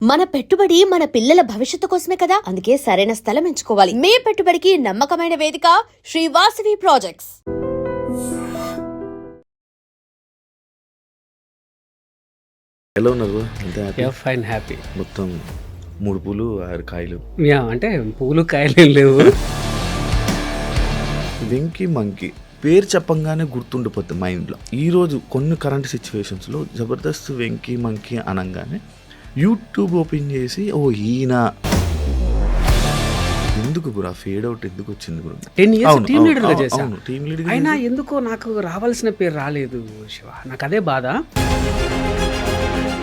మన పెట్టుబడి మన పిల్లల భవిష్యత్తు కోసమే కదా, అందుకే సరైన స్థలం ఎంచుకోవాలి. మీ పెట్టుబడికి నమ్మకమైన వేదిక శ్రీ వాసవి ప్రాజెక్ట్స్. ఎలా ఉన్నారు? Fine, happy. మొత్తం 3 పూలు 6 కాయలు. అంటే పూలు కాయలు లేవు. వెంకీ మంకీ పేరు చెప్పంగానే గుర్తుండిపోతుంది మైండ్లో. ఈరోజు కొన్ని కరెంట్ సిచ్యువేషన్స్లో జబర్దస్త్ వెంకీ మంకీ అనగానే యూట్యూబ్ ఓపెన్ చేసి ఈయన ఎందుకు బ్రో ఫేడ్ అవుట్ ఎందుకు వచ్చింది బ్రో? 10 years టీమ్ లీడర్గా చేశాను. టీమ్ లీడర్ అయినా ఎందుకో నాకు రావాల్సిన పేరు రాలేదు శివ. నాకు అదే బాధ.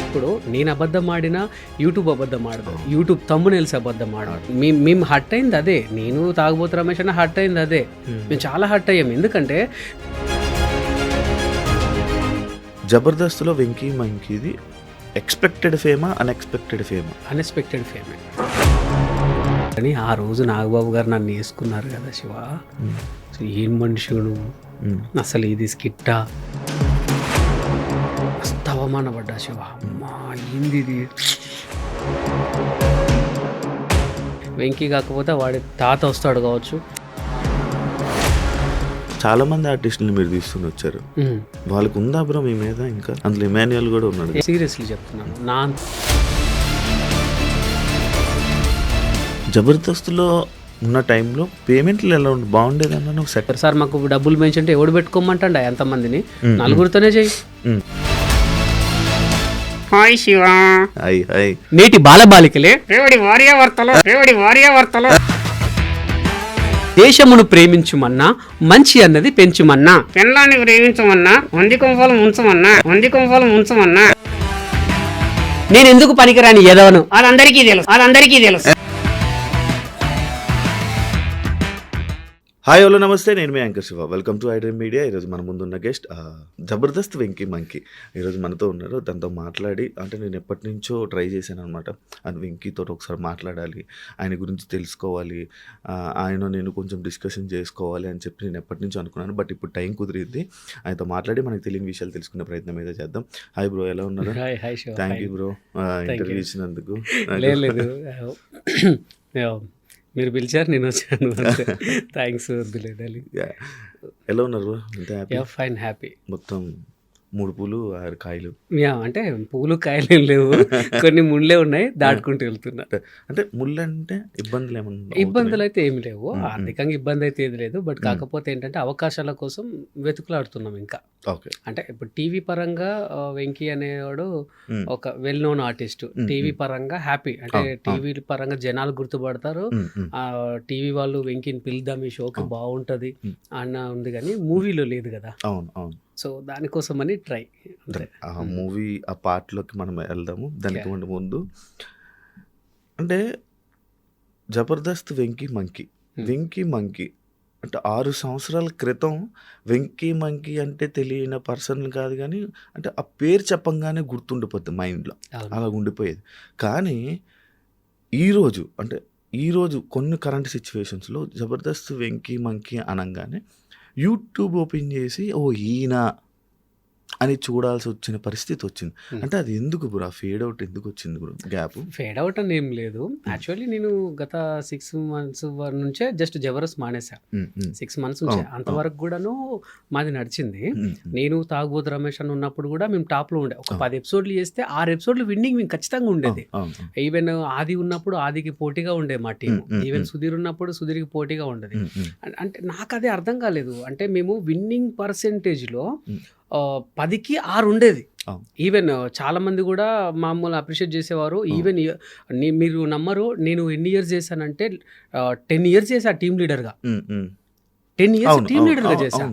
ఇప్పుడు నేను అబద్ధం ఆడినా యూట్యూబ్ అబద్ధం ఆడదు, యూట్యూబ్ తమ్మునేల్స్ అబద్ధం ఆడదు. మేము హర్ట్ అయింది అదే. నేను తాగుబోతు రమేష్ అన్న హర్ట్ అయింది అదే. మేము చాలా హర్ట్ అయ్యాం. ఎందుకంటే జబర్దస్త్లో వెంకీ మంకీది ఎక్స్పెక్టెడ్ ఫేమా అన్ఎక్స్పెక్టెడ్ ఫేమా? అన్ఎక్స్పెక్టెడ్ ఫేమే. కానీ ఆ రోజు నాగబాబు గారు నన్ను వేసుకున్నారు కదా శివ. ఏం మనుషుడు అసలు, ఇది స్కిట్టా? మస్తు అవమానపడ్డా శివ. అమ్మా ఏంది ఇది? వెంకీ కాకపోతే వాడి తాత వస్తాడు కావచ్చు. చాలా మంది ఆర్టిస్టులు మీరు తీసుకుని వచ్చారు, వాళ్ళకు ఉందా బ్రో మీ మీద? ఇంకా అందులో ఇమాన్యుయల్ కూడా ఉన్నాడు. సీరియస్లీ చెప్తున్నాను. నా జబర్దస్త్లో ఉన్న టైంలో పేమెంట్లు ఎలా ఉండి బాగుండేదన్నా? నువ్వు సెట్ సార్ మాకు డబ్బులు పెంచుంటే ఎవడు పెట్టుకోమంటండి ఎంతమందిని? నలుగురితోనే చెయ్యి. హాయ్ శివ. Hi hi. నేటి బాలబాలికలే రేవడి వార్యావర్తలో దేశమును ప్రేమించుమన్నా, మంచి అన్నది పెంచుమన్నా, పెళ్ళాన్ని ప్రేమించమన్నా, వంది కొంపలు ఉంచమన్నా, నేను ఎందుకు పనికిరాని ఎదవను అదందరికీ తెలుసు. హాయ్ హలో నమస్తే, నేను మీ anchor Shiva. Welcome to iDream media. ఈరోజు మన ముందున్న గెస్ట్ జబర్దస్త్ వెంకీ మంకీ ఈరోజు మనతో ఉన్నారు. దాంతో మాట్లాడి, అంటే నేను ఎప్పటి నుంచో ట్రై చేశాను అనమాట, అది వెంకీతో ఒకసారి మాట్లాడాలి, ఆయన గురించి తెలుసుకోవాలి, ఆయన నేను కొంచెం డిస్కషన్ చేసుకోవాలి అని చెప్పి నేను ఎప్పటి నుంచో అనుకున్నాను. బట్ ఇప్పుడు టైం కుదిరింది. ఆయనతో మాట్లాడి మనకు తెలియని విషయాలు తెలుసుకునే ప్రయత్నం అయితే చేద్దాం. హాయ్ బ్రో, ఎలా ఉన్నారు? థ్యాంక్ యూ బ్రో ఇంటర్వ్యూ ఇచ్చినందుకు. లేదు మీరు పిలిచారు, నేను వచ్చాను. థ్యాంక్స్. ఎలా ఉన్నారు? Fine, happy. మొత్తం 3 పూలు 6 కాయలు. అంటే పూలు కాయలు లేవు, కొన్ని ముళ్ళే ఉన్నాయి, దాటుకుంటూ వెళ్తున్నా. అంటే ముళ్ళు అంటే ఇబ్బందులు ఏమన్నా? ఇబ్బందులు అయితే ఏమి లేవు, ఆర్థికంగా ఇబ్బంది అయితే ఏది లేదు. బట్ కాకపోతే ఏంటంటే అవకాశాల కోసం వెతుకులాడుతున్నాం ఇంకా. అంటే ఇప్పుడు టీవీ పరంగా వెంకీ అనేవాడు ఒక వెల్ నోన్ ఆర్టిస్ట్. టీవీ పరంగా హ్యాపీ, అంటే టీవీ పరంగా జనాలు గుర్తుపడతారు. టీవీ వాళ్ళు వెంకీని పిలుద్దాం, ఈ షోకి బాగుంటది అన్న ఉంది, కానీ మూవీలో లేదు కదా. అవును అవును. సో దానికోసం అని ట్రై. ఆ మూవీ ఆ పార్ట్లోకి మనం వెళ్దాము. దానికి ముందు అంటే జబర్దస్త్ వెంకీ మంకీ అంటే 6 సంవత్సరాల క్రితం వెంకీ మంకీ అంటే తెలియని పర్సన్ కాదు, కానీ అంటే ఆ పేరు చెప్పంగానే గుర్తుండిపోతుంది మైండ్లో, అలా ఉండిపోయేది. కానీ ఈరోజు కొన్ని కరెంట్ సిచ్యువేషన్స్లో జబర్దస్త్ వెంకీ మంకీ అనగానే యూట్యూబ్ ఓపెన్ చేసి ఈయన అని చూడాల్సి వచ్చిన పరిస్థితి వచ్చింది. అంటే అది ఎందుకు బ్రో? ఫేడ్ అవుట్ ఎందుకు వచ్చింది బ్రో? గ్యాప్ ఫేడ్ అవుట్ అని ఏం లేదు. యాక్చువల్లీ నేను గత 6 months నుంచే జస్ట్ జబర్దస్త్ మానేసా. 6 months నుంచే, అంతవరకు కూడాను మాది నడిచింది. నేను తాగుబోతు రమేష్ అని ఉన్నప్పుడు కూడా మేము టాప్లో ఉండే. ఒక 10 episodes చేస్తే 6 episodes విన్నింగ్ మేము ఖచ్చితంగా ఉండేది. ఈవెన్ ఆది ఉన్నప్పుడు ఆదికి పోటీగా ఉండే మా టీం. ఈవెన్ సుధీర్ ఉన్నప్పుడు సుధీర్కి పోటీగా ఉండేది. అంటే నాకు అదే అర్థం కాలేదు. అంటే మేము విన్నింగ్ పర్సెంటేజ్లో 10కి 6 ఉండేది. ఈవెన్ చాలా మంది కూడా మామూలు అప్రిషియేట్ చేసేవారు. ఈవెన్ మీరు నమ్మరు, నేను ఎన్ని ఇయర్స్ చేశానంటే 10 years చేశా టీమ్ లీడర్గా. 10 years టీమ్ లీడర్గా చేశా.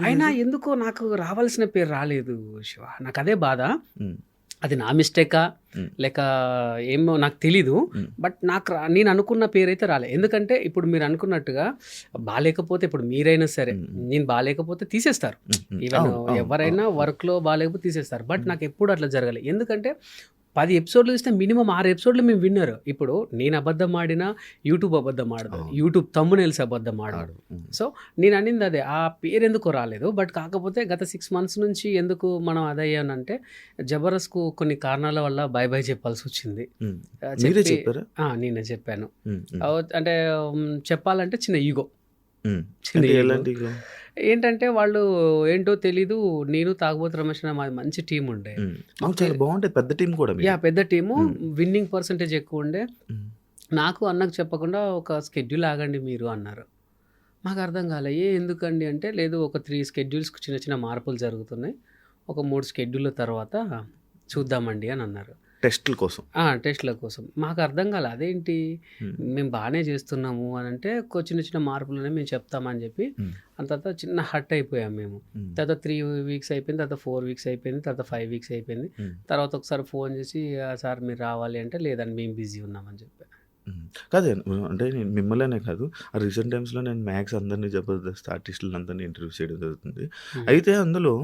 అయినా ఎందుకో నాకు రావాల్సిన పేరు రాలేదు శివ. నాకు అదే బాధ. అది నా మిస్టేకా లేక ఏమో నాకు తెలీదు. బట్ నేను అనుకున్న పేరు అయితే రాలే. ఎందుకంటే ఇప్పుడు మీరు అనుకున్నట్టుగా బాగాలేకపోతే, ఇప్పుడు మీరైనా సరే నేను బాగాలేకపోతే తీసేస్తారు. ఈవెన్ ఎవరైనా వర్క్లో బాగాలేకపోతే తీసేస్తారు. బట్ నాకు ఎప్పుడు అట్లా జరగలేదు. ఎందుకంటే 10 ఎపిసోడ్లు ఇస్తే మినిమం 6 ఎపిసోడ్లు మేము విన్నారు. ఇప్పుడు నేను అబద్ధం ఆడినా యూట్యూబ్ అబద్ధం ఆడదు, యూట్యూబ్ థంబ్నెయిల్స్ అబద్ధం ఆడదు. సో నేను అనింది అదే, ఆ పేరు ఎందుకు రాలేదు. బట్ కాకపోతే గత 6 months నుంచి ఎందుకు మనం అదయ్యానంటే జబర్దస్త్కు కొన్ని కారణాల వల్ల బై బై చెప్పాల్సి వచ్చింది. నేనే చెప్పాను. అంటే చెప్పాలంటే చిన్న ఈగో. ఏంటంటే వాళ్ళు ఏంటో తెలీదు, నేను తాగుబోతు రమేష్ మాది మంచి టీం ఉండే, చాలా బాగుంటుంది, పెద్ద టీం కూడా. పెద్ద టీము, విన్నింగ్ పర్సంటేజ్ ఎక్కువ ఉండే. నాకు అన్నకు చెప్పకుండా ఒక స్కెడ్యూల్ ఆగండి మీరు అన్నారు. మాకు అర్థం కాలే, ఎందుకండి అంటే లేదు ఒక 3 schedules చిన్న చిన్న మార్పులు జరుగుతున్నాయి, ఒక 3 schedules తర్వాత చూద్దామండి అని అన్నారు. టెస్ట్ల కోసం. మాకు అర్థం కాలే, అదేంటి మేము బాగానే చేస్తున్నాము అని అంటే చిన్న చిన్న మార్పులనే మేము చెప్తామని చెప్పి అంత తర్వాత చిన్న హట్ అయిపోయాం మేము. తర్వాత 3 weeks అయిపోయింది, తర్వాత 4 weeks అయిపోయింది, తర్వాత 5 weeks అయిపోయింది. తర్వాత ఒకసారి ఫోన్ చేసి సార్ మీరు రావాలి అంటే లేదండి మేము బిజీ ఉన్నామని చెప్పాను. కాదే, అంటే నేను మిమ్మల్నే కాదు, రీసెంట్ టైమ్స్లో నేను మ్యాక్స్ అందరినీ జబర్దస్త్ ఆర్టిస్టులను అందరినీ ఇంటర్వ్యూ చేయడం జరుగుతుంది. అయితే అందులో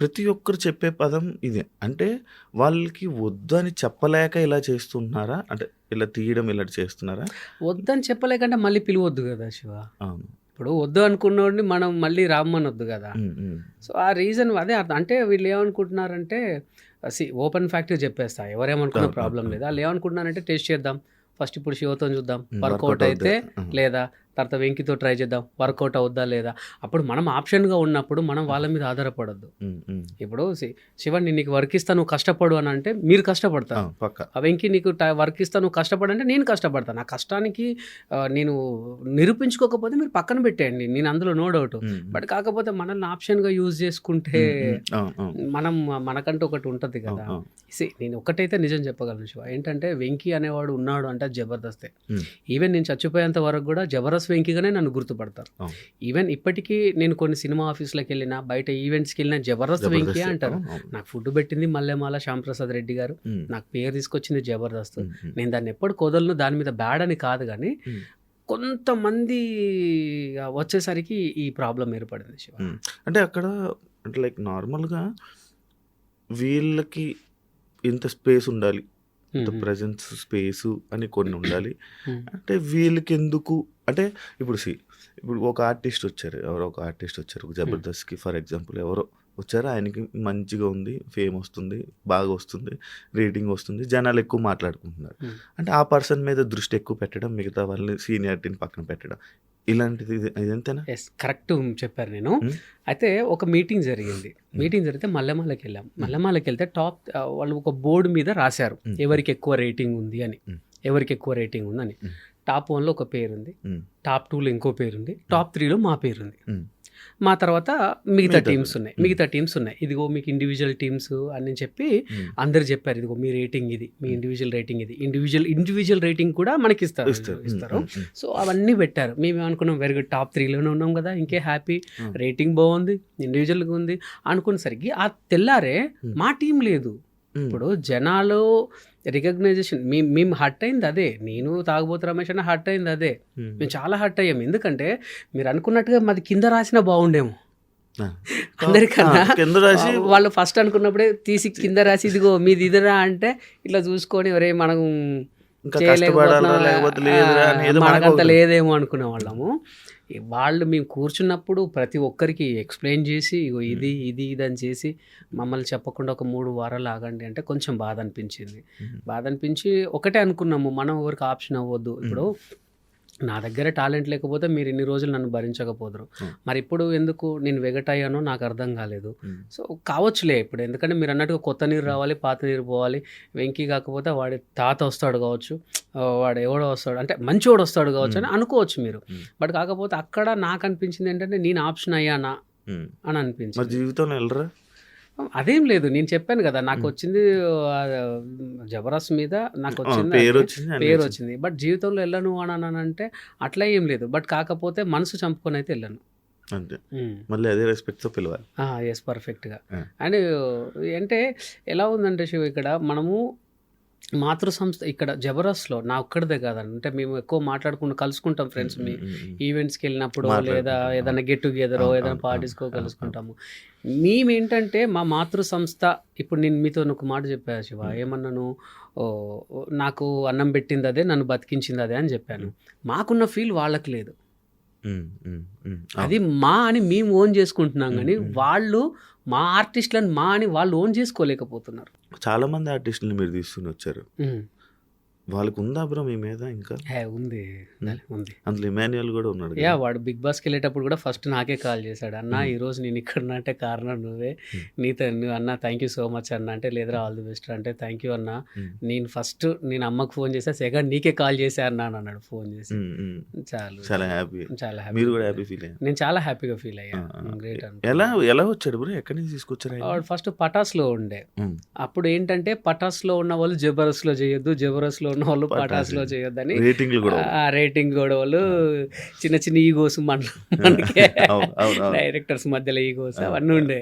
ప్రతి ఒక్కరు చెప్పే పదం ఇదే, అంటే వాళ్ళకి వద్దని చెప్పలేక ఇలా చేస్తున్నారా, అంటే ఇలా తీయడం ఇలా చేస్తున్నారా? వద్దని చెప్పలేకంటే మళ్ళీ పిలవద్దు కదా శివ. అవును, ఇప్పుడు వద్దు అనుకున్నోడిని మనం మళ్ళీ రామ్మనొద్దు కదా. సో ఆ రీజన్ అదే అర్థం. అంటే వీళ్ళు ఏమనుకుంటున్నారంటే ఓపెన్ ఫ్యాక్ట్గా చెప్పేస్తా, ఎవరేమనుకున్న ప్రాబ్లం లేదు. వాళ్ళు ఏమనుకుంటున్నారంటే టెస్ట్ చేద్దాం ఫస్ట్, ఇప్పుడు శివతో చూద్దాం, వర్కౌట్ అయితే లేదా తర్వాత వెంకితో ట్రై చేద్దాం, వర్కౌట్ అవుద్దా లేదా. అప్పుడు మనం ఆప్షన్గా ఉన్నప్పుడు మనం వాళ్ళ మీద ఆధారపడద్దు. ఇప్పుడు శివ నీకు వర్క్ ఇస్తా నువ్వు కష్టపడు అని అంటే మీరు కష్టపడతాను, ఆ వెంకి నీకు వర్క్ ఇస్తా నువ్వు కష్టపడంటే నేను కష్టపడతాను. ఆ కష్టానికి నేను నిరూపించుకోకపోతే మీరు పక్కన పెట్టేయండి, నేను అందులో నో డౌట్. బట్ కాకపోతే మనల్ని ఆప్షన్గా యూజ్ చేసుకుంటే మనం మనకంటూ ఒకటి ఉంటుంది కదా. నేను ఒకటైతే నిజం చెప్పగలను శివ, ఏంటంటే వెంకీ అనేవాడు ఉన్నాడు అంటే జబర్దస్తే. ఈవెన్ నేను చచ్చిపోయేంత వరకు కూడా జబర్దస్త్ వెంకీగానే నన్ను గుర్తుపడతారు. ఈవెన్ ఇప్పటికీ నేను కొన్ని సినిమా ఆఫీసులకు వెళ్ళినా, బయట ఈవెంట్స్కి వెళ్ళినా జబర్దస్త్ వెంకీ అంటారు. నాకు ఫుడ్ పెట్టింది మల్లెమాల శ్యాంప్రసాద్ రెడ్డి గారు, నాకు పేరు తీసుకొచ్చింది జబర్దస్త్. నేను దాన్ని ఎప్పుడు కుదలను, దాని మీద బ్యాడ్ అని కాదు, కానీ కొంతమంది వచ్చేసరికి ఈ ప్రాబ్లం ఏర్పడింది శివ. అంటే అక్కడ అంటే లైక్ నార్మల్గా వీళ్ళకి ఇంత స్పేస్ ఉండాలి, ఇంత ప్రజెన్స్ స్పేసు అని కొన్ని ఉండాలి. అంటే వీళ్ళకి ఎందుకు అంటే ఇప్పుడు ఒక ఆర్టిస్ట్ వచ్చారు, జబర్దస్త్కి ఫర్ ఎగ్జాంపుల్ ఎవరో వచ్చారు, ఆయనకి మంచిగా ఉంది, ఫేమ్ వస్తుంది, బాగా వస్తుంది, రేటింగ్ వస్తుంది, జనాలు ఎక్కువ మాట్లాడుకుంటున్నారు. అంటే ఆ పర్సన్ మీద దృష్టి ఎక్కువ పెట్టడం, మిగతా వాళ్ళని సీనియారిటీని పక్కన పెట్టడం, ఇలాంటిది ఇదంతేనా? ఎస్, కరెక్ట్ చెప్పారు. నేను అయితే ఒక మీటింగ్ జరిగితే మల్లెమాలకి వెళ్ళాం. మల్లెమాలకి వెళ్తే వాళ్ళు ఒక బోర్డు మీద రాశారు ఎవరికి ఎక్కువ రేటింగ్ ఉంది అని, టాప్ 1లో ఒక పేరు ఉంది, టాప్ 2లో ఇంకో పేరు ఉంది, టాప్ 3లో మా పేరు ఉంది. మా తర్వాత మిగతా టీమ్స్ ఉన్నాయి. ఇదిగో మీకు ఇండివిజువల్ టీమ్స్ అని చెప్పి అందరు చెప్పారు, ఇదిగో మీ రేటింగ్ ఇది, మీ ఇండివిజువల్ రేటింగ్ ఇది, ఇండివిజువల్ రేటింగ్ కూడా మనకి ఇస్తారు. సో అవన్నీ పెట్టారు. మేము అనుకున్నాం వెరీ గుడ్, టాప్ 3లోనే ఉన్నాం కదా, ఇంకే హ్యాపీ, రేటింగ్ బాగుంది, ఇండివిజువల్గా ఉంది అనుకునేసరికి ఆ తెల్లారే మా టీం లేదు. ఇప్పుడు జనాలు రికగ్నైజేషన్ మేము హర్ట్ అయింది అదే, నేను తాగుబోతు రమేష్ అన్న హర్ట్ అయింది అదే, మేము చాలా హర్ట్ అయ్యాము. ఎందుకంటే మీరు అనుకున్నట్టుగా మాది కింద రాసినా బాగుండేమో, అందరికన్నా వాళ్ళు ఫస్ట్ అనుకున్నప్పుడే తీసి కింద రాసి ఇదిగో మీది ఇదిరా అంటే ఇట్లా చూసుకొని ఒరే మనం మనకంత లేదేమో అనుకునే వాళ్ళము. వాళ్ళు మేము కూర్చున్నప్పుడు ప్రతి ఒక్కరికి ఎక్స్ప్లెయిన్ చేసి ఇగో ఇది ఇది ఇది అని చేసి మమ్మల్ని చెప్పకుండా ఒక 3 వారాలు ఆగండి అంటే కొంచెం బాధ అనిపించి ఒకటే అనుకున్నాము, మనం ఎవరికి ఆప్షన్ అవ్వద్దు. ఇప్పుడు నా దగ్గర టాలెంట్ లేకపోతే మీరు ఇన్ని రోజులు నన్ను భరించకపోదురు, మరి ఇప్పుడు ఎందుకు నేను వెగటయ్యానో నాకు అర్థం కాలేదు. సో కావచ్చులే ఇప్పుడు, ఎందుకంటే మీరు అన్నట్టుగా కొత్త నీరు రావాలి, పాత నీరు పోవాలి. వెంకీ కాకపోతే వాడి తాత వస్తాడు కావచ్చు, వాడు ఎవడో వస్తాడు అంటే మంచివాడు వస్తాడు కావచ్చు అని అనుకోవచ్చు మీరు. బట్ కాకపోతే అక్కడ నాకు అనిపించింది ఏంటంటే నేను ఆప్షన్ అయ్యానా అని అనిపించింది. జీవితంలో వెళ్ళరా అదేం లేదు, నేను చెప్పాను కదా నాకు వచ్చింది జబర్దస్త్ మీద, నాకు వచ్చింది పేరు వచ్చింది. బట్ జీవితంలో వెళ్ళను అని అంటే అట్లా ఏం లేదు. బట్ కాకపోతే మనసు చంపుకొని అయితే వెళ్ళను అంతే, మళ్ళీ అదే రెస్పెక్ట్తో పిలవాలి. ఎస్, పర్ఫెక్ట్గా. అండ్ అంటే ఎలా ఉందంటే శివ, ఇక్కడ మనము మాతృ సంస్థ ఇక్కడ జబర్దస్త్లో నా ఒక్కడిదే కాదండి, అంటే మేము ఎక్కువ మాట్లాడుకుంటూ కలుసుకుంటాం ఫ్రెండ్స్, మీ ఈవెంట్స్కి వెళ్ళినప్పుడు లేదా ఏదైనా గెట్ టుగెదర్ ఏదైనా పార్టీస్కో కలుసుకుంటాము. మేమేంటంటే మా మాతృ సంస్థ, ఇప్పుడు నేను మీతో ఒక మాట చెప్పాను శివ, ఏమన్నాను, నాకు అన్నం పెట్టింది అదే, నన్ను బతికించింది అదే అని చెప్పాను. మాకున్న ఫీల్ వాళ్ళకి లేదు. అది మా అని మేము ఓన్ చేసుకుంటున్నాం, కానీ వాళ్ళు మా ఆర్టిస్టులను మా అని వాళ్ళు ఓన్ చేసుకోలేకపోతున్నారు. చాలా మంది ఆర్టిస్టులు మీరు తీసుకుని వచ్చారు, వాళ్ళకి ఉందా బ్రో మీ మీద ఇంకా? ఉంది ఉంది. అందులో ఇమాన్యుయల్ కూడా ఉన్నాడు. వాడు బిగ్ బాస్కి వెళ్ళేటప్పుడు కూడా ఫస్ట్ నాకే కాల్ చేశాడు, అన్న ఈరోజు నేను ఇక్కడ అంటే కారణం నువ్వే, నీతో నువ్వు అన్న థ్యాంక్ యూ సో మచ్ అన్న అంటే, లేదురా ఆల్ ది బెస్ట్ అంటే థ్యాంక్ యూ అన్న, నేను ఫస్ట్ నేను అమ్మకు ఫోన్ చేసా, సెకండ్ నీకే కాల్ చేశా అన్న అని అన్నాడు ఫోన్ చేసి. చాలా హ్యాపీ. చాలా హ్యాపీ. మీరు కూడా హ్యాపీ ఫీల్ అయ్యారు? నేను చాలా హ్యాపీగా ఫీల్ అయ్యా. గ్రేట్. ఎలా వచ్చాడు బ్రో? ఎక్కడి నుంచి తీసుకొచ్చారు? వాడు ఫస్ట్ పటాస్లో ఉండే, అప్పుడు ఏంటంటే పటాస్లో ఉన్న వాళ్ళు జబర్దస్త్లో చేయొద్దు, జబర్దస్త్లో ఉన్న వాళ్ళు పటాస్లో చేయొద్దని రేటింగ్ గొడవలు, చిన్న చిన్న ఈగోస్ మనకే డైరెక్టర్స్ మధ్యలో ఈగోస్ అవన్నీ ఉండే.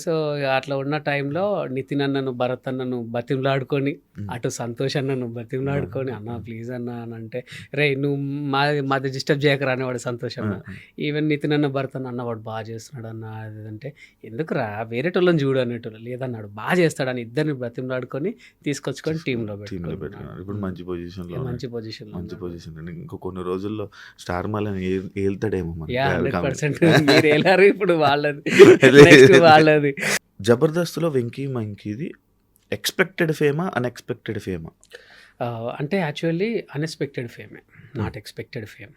సో అట్లా ఉన్న టైంలో నితిన్ అన్నను, భరత్ అన్నను బతిమలాడుకొని, అటు సంతోష్ అన్నను బతిమలాడుకొని, అన్న ప్లీజ్ అన్న అని అంటే, రే నువ్వు మాది డిస్టర్బ్ చేయకరా అనేవాడు సంతోష్ అన్న. ఈవెన్ నితిన్ అన్న, భరత్ అన్న వాడు బాగా చేస్తున్నాడు అన్న అది అంటే, ఎందుకురా వేరేటోళ్ళని చూడు అనేటోళ్ళు, లేదన్నాడు బాగా చేస్తాడని ఇద్దరిని బతిమలాడుకొని తీసుకొచ్చుకొని టీంలో పెట్టుకున్నాడు. ఇప్పుడు మంచి పొజిషన్లో, మంచి పొజిషన్. ఇంకో కొన్ని రోజుల్లో స్టార్ మాలని ఏళ్తాడేమో. 100% మీరు వెళ్ళారు ఇప్పుడు వాళ్ళది, నెక్స్ట్ వాళ్ళది. జబర్దస్త్లో వెంకీ మంకీది ఎక్స్పెక్టెడ్ ఫేమా, అన్ఎక్స్పెక్టెడ్ ఫేమా? అంటే యాక్చువల్లీ అన్ఎక్స్పెక్టెడ్ ఫేమే, నాట్ ఎక్స్పెక్టెడ్ ఫేమ్.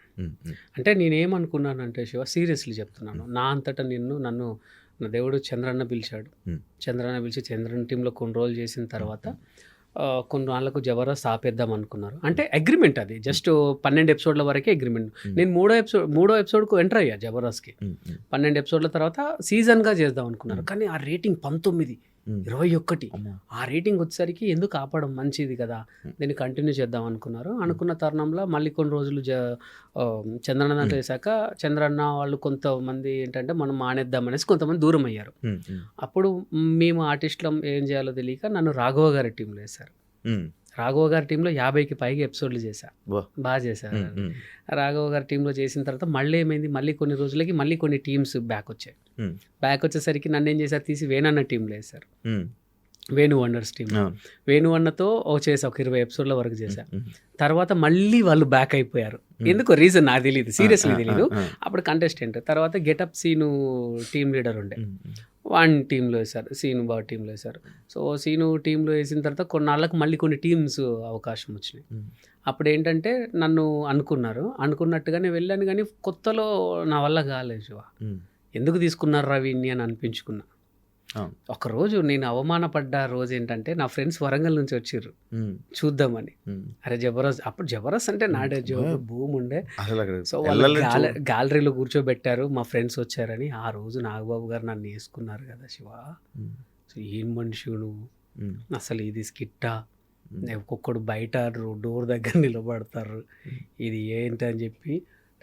అంటే నేనేమనుకున్నానంటే శివ, సీరియస్లీ చెప్తున్నాను, నా అంతటా నన్ను నా దేవుడు చంద్రన్న పిలిచాడు. చంద్రన్న పిలిచి చంద్రన్న టీంలో కొన్ని రోజులు చేసిన తర్వాత కొన్ని వాళ్ళకు జబర్దస్త్ ఆపేద్దాం అనుకున్నారు. అంటే అగ్రిమెంట్ అది జస్ట్ 12 ఎపిసోడ్ల వరకే అగ్రిమెంట్. నేను మూడో ఎపిసోడ్కు ఎంటర్ అయ్యా జబర్దస్త్కి. 12 ఎపిసోడ్ల తర్వాత సీజన్గా చేద్దాం అనుకున్నారు, కానీ ఆ రేటింగ్ 19, 21 ఆ రేటింగ్ వచ్చేసరికి ఎందుకు ఆపడం, మంచిది కదా, దీన్ని కంటిన్యూ చేద్దాం అనుకున్నారు. అనుకున్న తరుణంలో మళ్ళీ కొన్ని రోజులు చంద్రన్న దాంట్లో వేసాక చంద్రన్న వాళ్ళు కొంతమంది ఏంటంటే మనం మానేద్దాం అనేసి కొంతమంది దూరం అయ్యారు. అప్పుడు మేము ఆర్టిస్టులం ఏం చేయాలో తెలియక నన్ను రాఘవ గారి టీంలో వేశారు. రాఘవ గారి టీంలో 50కి పైగా ఎపిసోడ్లు చేశా, బాగా చేశారు. రాఘవ గారి టీంలో చేసిన తర్వాత మళ్ళీ ఏమైంది, మళ్ళీ కొన్ని రోజులకి మళ్ళీ కొన్ని టీమ్స్ బ్యాక్ వచ్చాయి. బ్యాక్ వచ్చేసరికి నన్ను ఏం చేశారు, తీసి వేణన్న టీంలో వేశారు. Venu wonders team. వేణు అన్నతో చేసా, ఒక 20 ఎపిసోడ్ల వరకు చేశా. తర్వాత మళ్ళీ వాళ్ళు బ్యాక్ అయిపోయారు, ఎందుకో రీజన్ నాకు తెలియదు, సీరియస్లీ తెలియదు. అప్పుడు కంటెస్టెంట్ తర్వాత గెటప్ సీను టీమ్ లీడర్ ఉండే, వన్ టీంలో వేశారు, సీను బాగా టీంలో వేశారు. సో సీను టీంలో వేసిన తర్వాత కొన్నాళ్ళకు మళ్ళీ కొన్ని టీమ్స్ అవకాశం వచ్చినాయి. అప్పుడు ఏంటంటే నన్ను అనుకున్నట్టుగానే వెళ్ళాను, కానీ కొత్తలో నా వల్ల కాలేదు శివ. ఎందుకు తీసుకున్నారు రవిని అని అనిపించుకున్నా. ఒకరోజు నేను అవమానపడ్డ రోజు ఏంటంటే, నా ఫ్రెండ్స్ వరంగల్ నుంచి వచ్చిర్రు చూద్దామని. అరే జబర్దస్త్, అప్పుడు జబర్దస్త్ అంటే నాడే భూమి ఉండే. సో వాళ్ళు గ్యాలరీలో కూర్చోబెట్టారు, మా ఫ్రెండ్స్ వచ్చారని. ఆ రోజు నాగబాబు గారు నన్ను వేసుకున్నారు కదా శివ. సో ఏం మనిషి నువ్వు, అసలు ఇది స్కిట్టా, ఒక్కొక్కడు బయట డోర్ దగ్గర నిలబడతారు, ఇది ఏంటి అని చెప్పి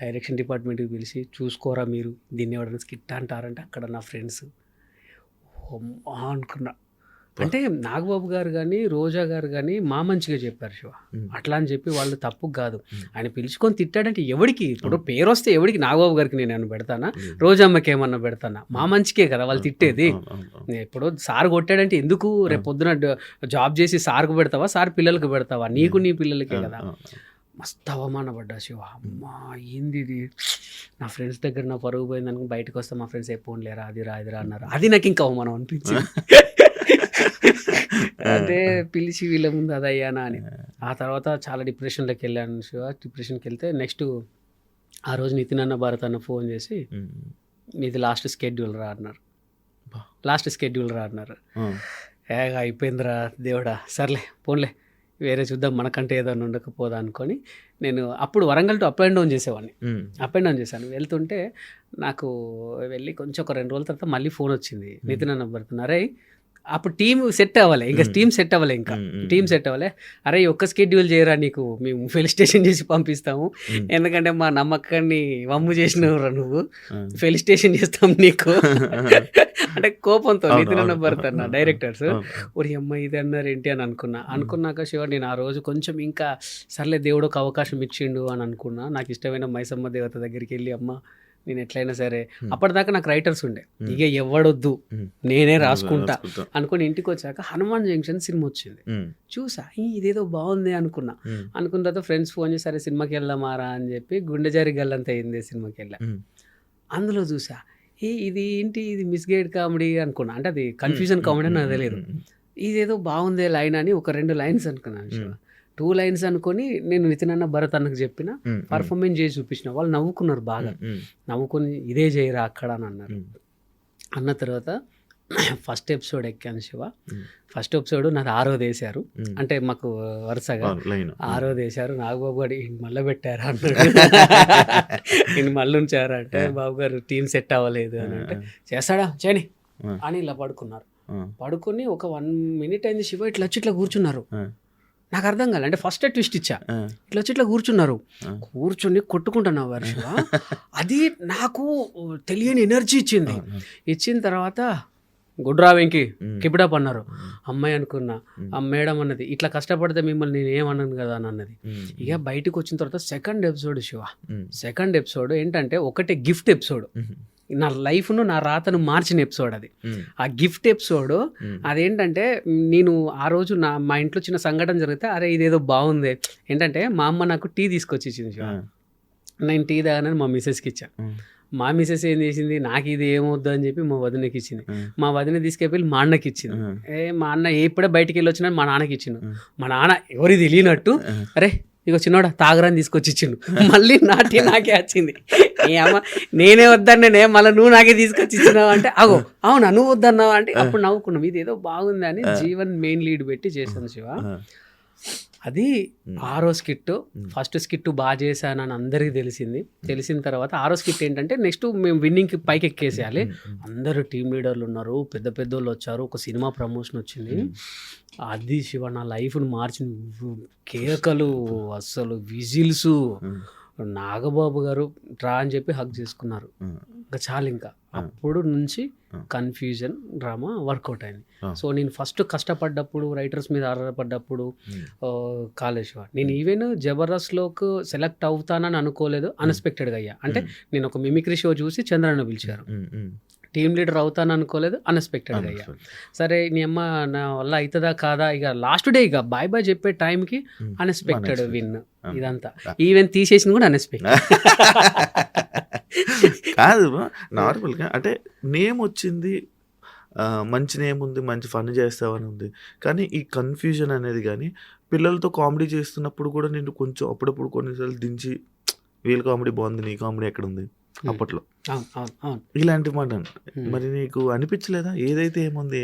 డైరెక్షన్ డిపార్ట్మెంట్కి పిలిచి, చూసుకోరా మీరు దీన్ని ఎవరైనా స్కిట్ అంటారంటే అక్కడ నా ఫ్రెండ్స్ అనుకున్నా. అంటే నాగబాబు గారు కానీ రోజా గారు కానీ మా మంచిగా చెప్పారు శివ, అట్లా అని చెప్పి వాళ్ళు తప్పు కాదు. ఆయన పిలుచుకొని తిట్టాడంటే ఎవరికి, ఇప్పుడు పేరు వస్తే ఎవరికి, నాగబాబు గారికి నేను ఏమన్నా పెడతానా, రోజమ్మకి ఏమన్నా పెడతానా, మా మంచికే కదా వాళ్ళు తిట్టేది. ఇప్పుడు సార్ కొట్టాడంటే ఎందుకు, రేపు పొద్దున జాబ్ చేసి సార్కు పెడతావా, సార్ పిల్లలకు పెడతావా, నీకు నీ పిల్లలకే కదా. మస్తు అవమానపడ్డా శివ. అమ్మా ఏంది ఇది, నా ఫ్రెండ్స్ దగ్గర నా పరుగు పోయింది అనుకుని బయటకు వస్తే మా ఫ్రెండ్స్ ఎప్పుడు లేరా అది రా అన్నారు. అది నాకు ఇంకా అవమానం అనిపించింది. అదే పిలిచి వీళ్ళ ముందు అది అయ్యానా అని. ఆ తర్వాత చాలా డిప్రెషన్లోకి వెళ్ళాను శివ. డిప్రెషన్కి వెళ్తే నెక్స్ట్ ఆ రోజు నితిన్ అన్న, భారత్ అన్న ఫోన్ చేసి, మీది లాస్ట్ స్కెడ్యూల్ రా అన్నారు. అయిపోయిందిరా దేవుడా, సర్లే పోన్లే వేరే చూద్దాం, మనకంటే ఏదైనా ఉండకపోదా అనుకొని నేను అప్పుడు Warangal to up and down చేశాను. వెళ్తుంటే నాకు వెళ్ళి కొంచెం ఒక 2 రోజుల తర్వాత మళ్ళీ ఫోన్ వచ్చింది, నితిన్ అన్న భర్తన్నారే అప్పుడు టీం సెట్ అవ్వాలి, ఇంకా టీం సెట్ అవ్వాలి, ఇంకా టీం సెట్ అవ్వాలి. అరే ఒక్క స్కెడ్యూల్ చేయరా, నీకు మేము ఫెలిస్టేషన్ చేసి పంపిస్తాము, ఎందుకంటే మా నమ్మకాన్ని వమ్ము చేసినవరా నువ్వు, ఫెలిస్టేషన్ చేస్తాం నీకు అంటే కోపంతో నితిన్ భరత్ అన్న డైరెక్టర్స్ ఒరి అమ్మ ఇది అన్నారు ఏంటి అని అనుకున్నాక శివ నేను ఆ రోజు కొంచెం ఇంకా సర్లే దేవుడు ఒక అవకాశం ఇచ్చిండు అని అనుకున్నా. నాకు ఇష్టమైన మైసమ్మ దేవత దగ్గరికి వెళ్ళి అమ్మ నేను ఎట్లయినా సరే, అప్పటిదాకా నాకు రైటర్స్ ఉండే, ఇక ఎవడొద్దు నేనే రాసుకుంటా అనుకుని ఇంటికి వచ్చాక హనుమాన్ జంక్షన్ సినిమా వచ్చింది, చూసా ఇదేదో బాగుంది అనుకున్న తర్వాత ఫ్రెండ్స్ ఫోన్ చేసి సరే సినిమాకి వెళ్దామారా అని చెప్పి గుండె జారి గల్లంత అయింది సినిమాకి వెళ్ళా. అందులో చూసా ఇది ఏంటి, ఇది మిస్గైడ్ కామెడీ అనుకున్నా, అంటే అది కన్ఫ్యూజన్ కామెడీ అని నాకు తెలియదు. ఇదేదో బాగుందే లైన్ అని ఒక 2 లైన్స్ అనుకున్నాను, 2 లైన్స్ అనుకొని నేను నితిన్ అన్న భరత్ అన్నకు చెప్పిన, పర్ఫార్మెన్స్ చేసి చూపించిన, వాళ్ళు నవ్వుకున్నారు బాగా, నవ్వుకొని ఇదే చేయరా అక్కడ అని అన్నారు. అన్న తర్వాత ఫస్ట్ ఎపిసోడ్ ఎక్కాను శివ. ఫస్ట్ ఎపిసోడ్ నాది 6వ వేశారు, అంటే మాకు వరుసగా 6వ వేశారు. నాగబాబు గారు మళ్ళీ పెట్టారా అన్నాడు, ఈయన మళ్ళీ ఉంచారా అంటే బాబు గారు టీం సెట్ అవ్వలేదు అని అంటే చేస్తాడా చేయని అని ఇలా పడుకున్నారు. పడుకొని ఒక 1 minute అయింది శివ, ఇట్లా వచ్చి ఇట్లా కూర్చున్నారు. నాకు అర్థం కాలే, అంటే ఫస్ట్ ట్విస్ట్ ఇచ్చా, ఇట్లా వచ్చి ఇట్లా కూర్చున్నారు, కూర్చొని కొట్టుకుంటున్నా వర్ష. అది నాకు తెలియని ఎనర్జీ ఇచ్చింది. ఇచ్చిన తర్వాత గుడ్రా వెంకి కిపిడప్ అన్నారు. అమ్మాయి అనుకున్నా, ఆ మేడం అన్నది ఇట్లా కష్టపడితే మిమ్మల్ని నేను ఏమన్నాను కదా అని అన్నది. ఇక బయటకు వచ్చిన తర్వాత second episode Shiva, second episode ఏంటంటే ఒకటే గిఫ్ట్ ఎపిసోడ్, నా లైఫ్ను నా రాతను మార్చిన ఎపిసోడ్ అది. ఆ గిఫ్ట్ ఎపిసోడ్ అదేంటంటే నేను ఆ రోజు మా ఇంట్లో చిన్న సంఘటన జరిగితే అరే ఇదేదో బాగుంది, ఏంటంటే మా అమ్మ నాకు టీ తీసుకొచ్చి ఇచ్చింది శివ. నేను టీ తాగానని మా మిసెస్కి ఇచ్చాను. మా మిసెస్ ఏం చేసింది, నాకు ఇది ఏమొద్దు అని చెప్పి మా వదినకి ఇచ్చింది. మా వదిన తీసుకెళ్ళి మా అన్నకి ఇచ్చింది. మా అన్న ఎప్పుడే బయటికి వెళ్ళి వచ్చినా మా నాన్నకి ఇచ్చిండు. మా నాన్న ఎవరికి తెలియనట్టు అరే ఇక చిన్నోడా తాగరాని తీసుకొచ్చి ఇచ్చిండు. మళ్ళీ నాకే వచ్చింది, అమ్మ నేనే వద్దన్నే మళ్ళీ నువ్వు నాకే తీసుకొచ్చి ఇచ్చినావు అంటే అగో అవునా నువ్వు వద్దన్నావు అంటే అప్పుడు నవ్వుకున్నాం, ఇది ఏదో బాగుంది అని జీవన్ మెయిన్ లీడ్ పెట్టి చేశాను శివ. అది 6వ స్కిట్. ఫస్ట్ స్కిట్ బాగా చేశానని అందరికీ తెలిసిన తర్వాత 6వ స్కిట్ ఏంటంటే నెక్స్ట్ మేము విన్నింగ్కి పైకి ఎక్కేసేయాలి. అందరూ టీం లీడర్లు ఉన్నారు, పెద్ద పెద్దోళ్ళు వచ్చారు, ఒక సినిమా ప్రమోషన్ వచ్చింది. అది శివ నా లైఫ్ను మార్చిన కేకలు, అస్సలు విజిల్స్. నాగబాబు గారు డ్రా అని చెప్పి హక్ చేసుకున్నారు, ఇంకా చాలు. ఇంకా అప్పుడు నుంచి కన్ఫ్యూజన్ డ్రామా వర్కౌట్ అయింది. సో నేను ఫస్ట్ కష్టపడ్డప్పుడు, రైటర్స్ మీద ఆధారపడ్డప్పుడు కాలేజ్ నేను ఈవెన్ జబర్దస్త్లోకి సెలెక్ట్ అవుతానని అనుకోలేదు, అన్ఎక్స్పెక్టెడ్గా అయ్యా. అంటే నేను ఒక మిమిక్రీ షో చూసి చంద్రన్న పిలిచారు, టీమ్ లీడర్ అవుతాను అనుకోలేదు, అన్ఎక్స్పెక్టెడ్గా అయ్యా. సరే నీ అమ్మ నా వల్ల అవుతుందా కాదా, ఇక లాస్ట్ డే ఇక బాయ్ బాయ్ చెప్పే టైంకి అన్ఎక్స్పెక్టెడ్ విన్. ఇదంతా ఈవెన్ తీసేసింది కూడా అన్ఎక్స్పెక్టెడ్ కాదు, నార్మల్గా అంటే నేమ్ వచ్చింది, మంచి నేమ్ ఉంది, మంచి ఫన్ చేస్తావని ఉంది. కానీ ఈ కన్ఫ్యూజన్ అనేది కానీ పిల్లలతో కామెడీ చేస్తున్నప్పుడు కూడా నేను కొంచెం అప్పుడప్పుడు కొన్నిసార్లు దించి వీళ్ళ కామెడీ బాగుంది, నీ కామెడీ ఎక్కడ ఉంది అప్పట్లో ఇలాంటి మాట. మరి నీకు అనిపించలేదా ఏదైతే ఏముంది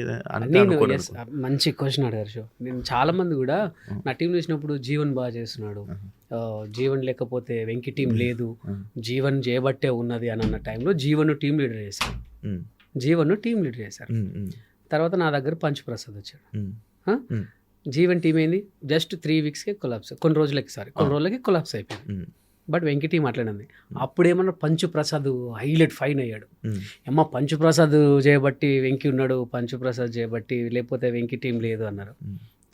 మంచి క్వశ్చన్ అడిగారు షో. నేను చాలా మంది కూడా నా టీం చూసినప్పుడు జీవన్ బాగా చేస్తున్నాడు, జీవన్ లేకపోతే వెంకి టీం లేదు, జీవన్ చేయబట్టే ఉన్నది అని అన్న టైంలో జీవన్ టీం లీడర్ చేశారు. తర్వాత నా దగ్గర పంచ్ ప్రసాద్ వచ్చాడు. జీవన్ టీం ఏంది జస్ట్ 3 weeksకే కొలాప్స్, కొన్ని రోజులకి కొలాప్స్ అయిపోయింది. బట్ వెంకి టీం అట్లనే. అప్పుడు ఏమన్నా పంచు ప్రసాద్ హైలైట్ ఫైన్ అయ్యాడు. ఏమో పంచు ప్రసాద్ చేయబట్టి వెంకి ఉన్నాడు, పంచు ప్రసాద్ చేయబట్టి లేకపోతే వెంకి టీం లేదు అన్నారు.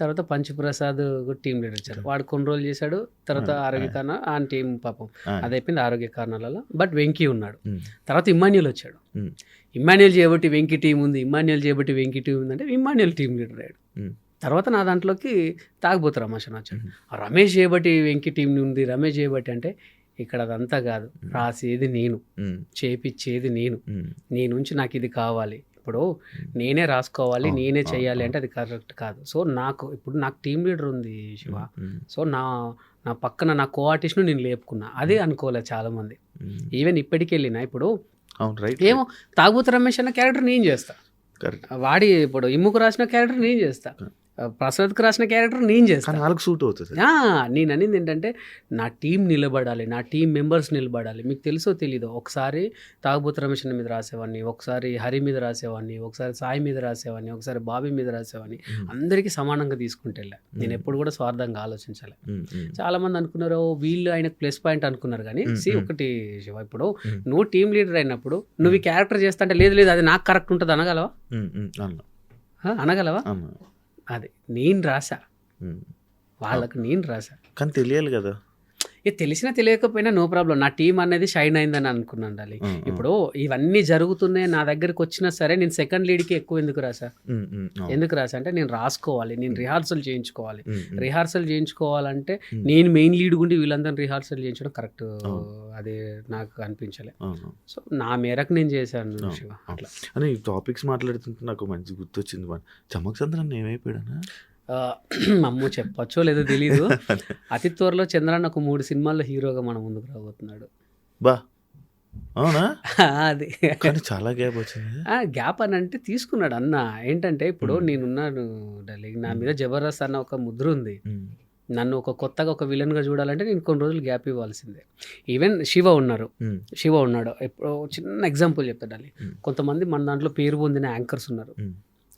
తర్వాత పంచు ప్రసాద్ టీం లీడర్ వచ్చారు, వాడు కొన్ని రోజులు చేశాడు. తర్వాత ఆరోగ్య కారణాలు ఆ టీం పాపం అదైపోయింది ఆరోగ్య కారణాలలో. బట్ వెంకి ఉన్నాడు. తర్వాత ఇమ్మాన్యుల్ వచ్చాడు. ఇమ్మాన్యుల్ చేయబట్టి వెంకి టీం ఉంది, ఇమ్మాన్యుల్ చేయబట్టి వెంకి టీం ఉంది అంటే ఇమ్మాన్యుల్ టీం లీడర్ అయ్యాడు. తర్వాత నా దాంట్లోకి తాగుబోతు రమేష్ అని వచ్చాడు. రమేష్ చేయబట్టి వెంకి టీం ఉంది, రమేష్ చేయబట్టి అంటే ఇక్కడ అదంతా కాదు, రాసేది నేను, చేపిచ్చేది నేను, నీ నుంచి నాకు ఇది కావాలి, ఇప్పుడు నేనే రాసుకోవాలి, నేనే చెయ్యాలి అంటే అది కరెక్ట్ కాదు. సో నాకు టీం లీడర్ ఉంది శివ. సో నా పక్కన నా కో ఆర్టిస్ట్ను నేను లేపుకున్నా, అదే అనుకోలేదు చాలామంది. ఈవెన్ ఇప్పటికి వెళ్ళినా ఇప్పుడు ఏమో తాగుబోతు రమేష్ అన్న క్యారెక్టర్ నేను చేస్తా, వాడి ఇప్పుడు ఇమ్ముకు రాసిన క్యారెక్టర్ నేను చేస్తా. ప్రసాద్కి రాసిన క్యారెక్టర్ నేను చేస్తాను. కానీ వాళ్ళకి సూట్ అవుతుంది. నేను అనేది ఏంటంటే నా టీం నిలబడాలి, నా టీం మెంబర్స్ నిలబడాలి. మీకు తెలుసో తెలీదో, ఒకసారి తాగుబోతు రమేష్ మీద రాసేవాడిని, ఒకసారి హరి మీద రాసేవాడిని, ఒకసారి సాయి మీద రాసేవాడిని, ఒకసారి బాబీ మీద రాసేవాడిని. అందరికీ సమానంగా తీసుకుంటే నేను ఎప్పుడు కూడా స్వార్థంగా ఆలోచించాలి. చాలా మంది అనుకున్నారు వీళ్ళు ఆయనకు ప్లస్ పాయింట్ అనుకున్నారు. కానీ ఒకటి శివ, ఇప్పుడు నువ్వు టీం లీడర్ అయినప్పుడు నువ్వు ఈ క్యారెక్టర్ చేస్తా అంటే లేదు లేదు అది నాకు కరెక్ట్ ఉంటుంది అనగలవా? అనగలవా? అది నేను రాసా, వాళ్ళకు నేను రాసా. కానీ తెలియాలి కదా, తెలిసినా తెలియకపోయినా నో ప్రాబ్లం. నా టీం అనేది షైన్ అయిందని అనుకున్నాను. ఇప్పుడు ఇవన్నీ జరుగుతున్నాయి నా దగ్గరికి వచ్చినా సరే నేను సెకండ్ లీడ్కి ఎక్కువ ఎందుకు రాసా అంటే నేను రాసుకోవాలి, నేను రిహార్సల్ చేయించుకోవాలి. రిహార్సల్ చేయించుకోవాలంటే నేను మెయిన్ లీడ్ గుండి వీళ్ళందరినీ రిహార్సల్ చేయించడం కరెక్ట్, అది నాకు అనిపించలే. సో నా మేరకు నేను చేశాను శివ. అట్లా అని టాపిక్స్ మాట్లాడుతుంటే నాకు మంచి గుర్తొచ్చింది. చమక్ చంద్రన్ ఏమైపోయాడనా? అమ్మో చెప్పచ్చో లేదో తెలీదు. అతి త్వరలో చంద్రన్న ఒక 3 సినిమాల్లో హీరోగా మన ముందుకు రాబోతున్నాడు. బా అవునా? అది చాలా గ్యాప్ వచ్చింది. గ్యాప్ అని అంటే తీసుకున్నాడు అన్న. ఏంటంటే ఇప్పుడు నేనున్నాను డార్లింగ్, నా మీద జబర్దస్త్ అన్న ఒక ముద్ర ఉంది. నన్ను కొత్తగా ఒక విలన్గా చూడాలంటే నేను కొన్ని రోజులు గ్యాప్ ఇవ్వాల్సిందే. ఈవెన్ శివ ఉన్నాడు. ఇప్పుడు చిన్న ఎగ్జాంపుల్ చెప్తాడాలి. కొంతమంది మన దాంట్లో పేరు పొందిన యాంకర్స్ ఉన్నారు,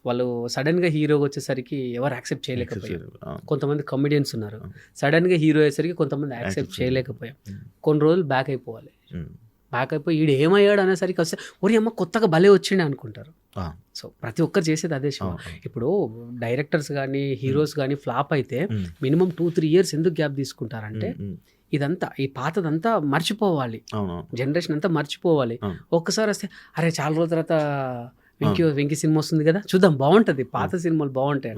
వాళ్ళు సడన్గా హీరోగా వచ్చేసరికి ఎవరు యాక్సెప్ట్ చేయలేకపోయారు. కొంతమంది కమెడియన్స్ ఉన్నారు, సడన్గా హీరో అయ్యేసరికి కొంతమంది యాక్సెప్ట్ చేయలేకపోయాం. కొన్ని రోజులు బ్యాక్ అయిపోవాలి. బ్యాక్ అయిపోయి ఈడు ఏమయ్యాడు అనేసరికి వస్తే ఒరి అమ్మ కొత్తగా భలే వచ్చిండే అనుకుంటారు. సో ప్రతి ఒక్కరు చేసేది అదే శివ. ఇప్పుడు డైరెక్టర్స్ కానీ హీరోస్ కానీ ఫ్లాప్ అయితే మినిమం 2-3 years ఎందుకు గ్యాప్ తీసుకుంటారంటే ఇదంతా ఈ పాతదంతా మర్చిపోవాలి, జనరేషన్ అంతా మర్చిపోవాలి. ఒక్కసారి వస్తే అరే చాలా రోజుల తర్వాత వెంకీ సినిమా వస్తుంది కదా చూద్దాం, బాగుంటది, పాత సినిమాలు బాగుంటాయి.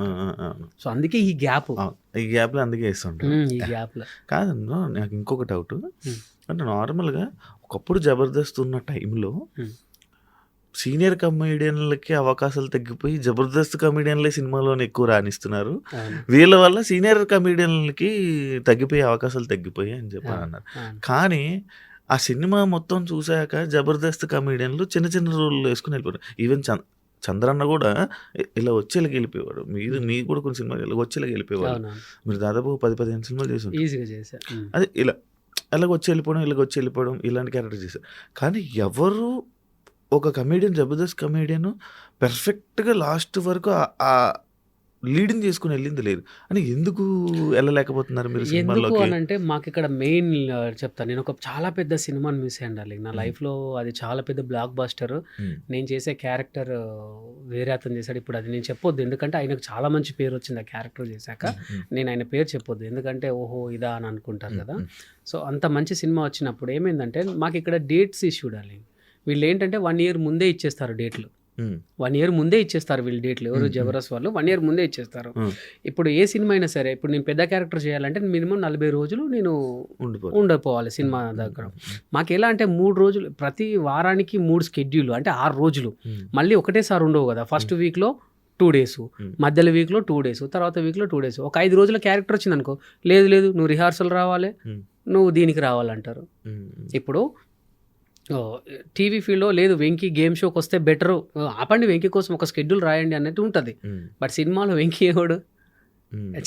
సో అందుకే ఈ గ్యాప్ లో అందుకే ఇస్తుంటాం. ఈ గ్యాప్ లో కాదన్నా నాకు ఇంకొక డౌట్. అంటే నార్మల్గా ఒకప్పుడు జబర్దస్త్ ఉన్న టైంలో సీనియర్ కమెడియన్లకి అవకాశాలు తగ్గిపోయి జబర్దస్త్ కమెడియన్లే సినిమాలోనే ఎక్కువ రాణిస్తున్నారు. వీళ్ళ వల్ల సీనియర్ కమెడియన్లకి తగ్గిపోయే అవకాశాలు తగ్గిపోయాయి అని చెప్పారు అన్నారు. కానీ ఆ సినిమా మొత్తం చూసాక జబర్దస్త్ కమెడియన్లు చిన్న చిన్న రోళ్ళు వేసుకుని వెళ్ళిపోయారు. ఈవెన్ చంద్రన్న కూడా ఇలా వచ్చేలాగా వెళ్ళిపోయేవాడు. మీరు కూడా కొన్ని సినిమాలు ఇలా వచ్చేలాగా వెళ్ళిపోయేవాడు. మీరు దాదాపు 10-15 సినిమాలు చేశారు. అదే ఇలాగ వచ్చి వెళ్ళిపోవడం ఇలాంటి క్యారెక్టర్ చేశారు. కానీ ఎవరు ఒక కమెడియన్, జబర్దస్త్ కమెడియన్ పర్ఫెక్ట్గా లాస్ట్ వరకు ఆ లీడింగ్ చేసుకుని వెళ్ళింది లేదు అని ఎందుకు వెళ్ళలేకపోతున్నారు మీరు? ఎందుకు అని అంటే మాకు ఇక్కడ మెయిన్ చెప్తాను. నేను ఒక చాలా పెద్ద సినిమాని మిస్ అయ్యండి నా లైఫ్లో. అది చాలా పెద్ద బ్లాక్ బాస్టర్. నేను చేసే క్యారెక్టర్ వేరే అతను చేశాడు. ఇప్పుడు అది నేను చెప్పొద్దు, ఎందుకంటే ఆయనకు చాలా మంచి పేరు వచ్చింది ఆ క్యారెక్టర్ చేశాక. నేను ఆయన పేరు చెప్పొద్దు, ఎందుకంటే ఓహో ఇదా అని అనుకుంటారు కదా. సో అంత మంచి సినిమా వచ్చినప్పుడు ఏమైందంటే మాకు ఇక్కడ డేట్స్ ఇష్యూ డాలి. వీళ్ళు ఏంటంటే 1 year ముందే ఇచ్చేస్తారు డేట్లు. 1 year ముందే ఇచ్చేస్తారు వీళ్ళు డేట్లు. ఎవరు జబర్దస్త్ వాళ్ళు 1 year ముందే ఇచ్చేస్తారు. ఇప్పుడు ఏ సినిమా అయినా సరే, ఇప్పుడు నేను పెద్ద క్యారెక్టర్ చేయాలంటే మినిమం 40 రోజులు నేను ఉండిపోవాలి సినిమా దగ్గర. మాకు ఎలా అంటే 3 రోజులు, ప్రతి వారానికి 3 schedule, అంటే 6 రోజులు మళ్ళీ ఒకటేసారి ఉండవు కదా. ఫస్ట్ వీక్లో 2 days, మధ్యలో వీక్లో 2 days, తర్వాత వీక్లో 2 days. ఒక 5 రోజుల క్యారెక్టర్ వచ్చింది అనుకో, లేదు నువ్వు రిహార్సల్ రావాలి, నువ్వు దీనికి రావాలంటారు. ఇప్పుడు టీవీ ఫీల్డ్లో లేదు వెంకీ గేమ్ షోకి వస్తే బెటరు, ఆపండి వెంకీ కోసం ఒక షెడ్యూల్ రాయండి అన్నట్టు ఉంటుంది. బట్ సినిమాలో వెంకీ ఎవడు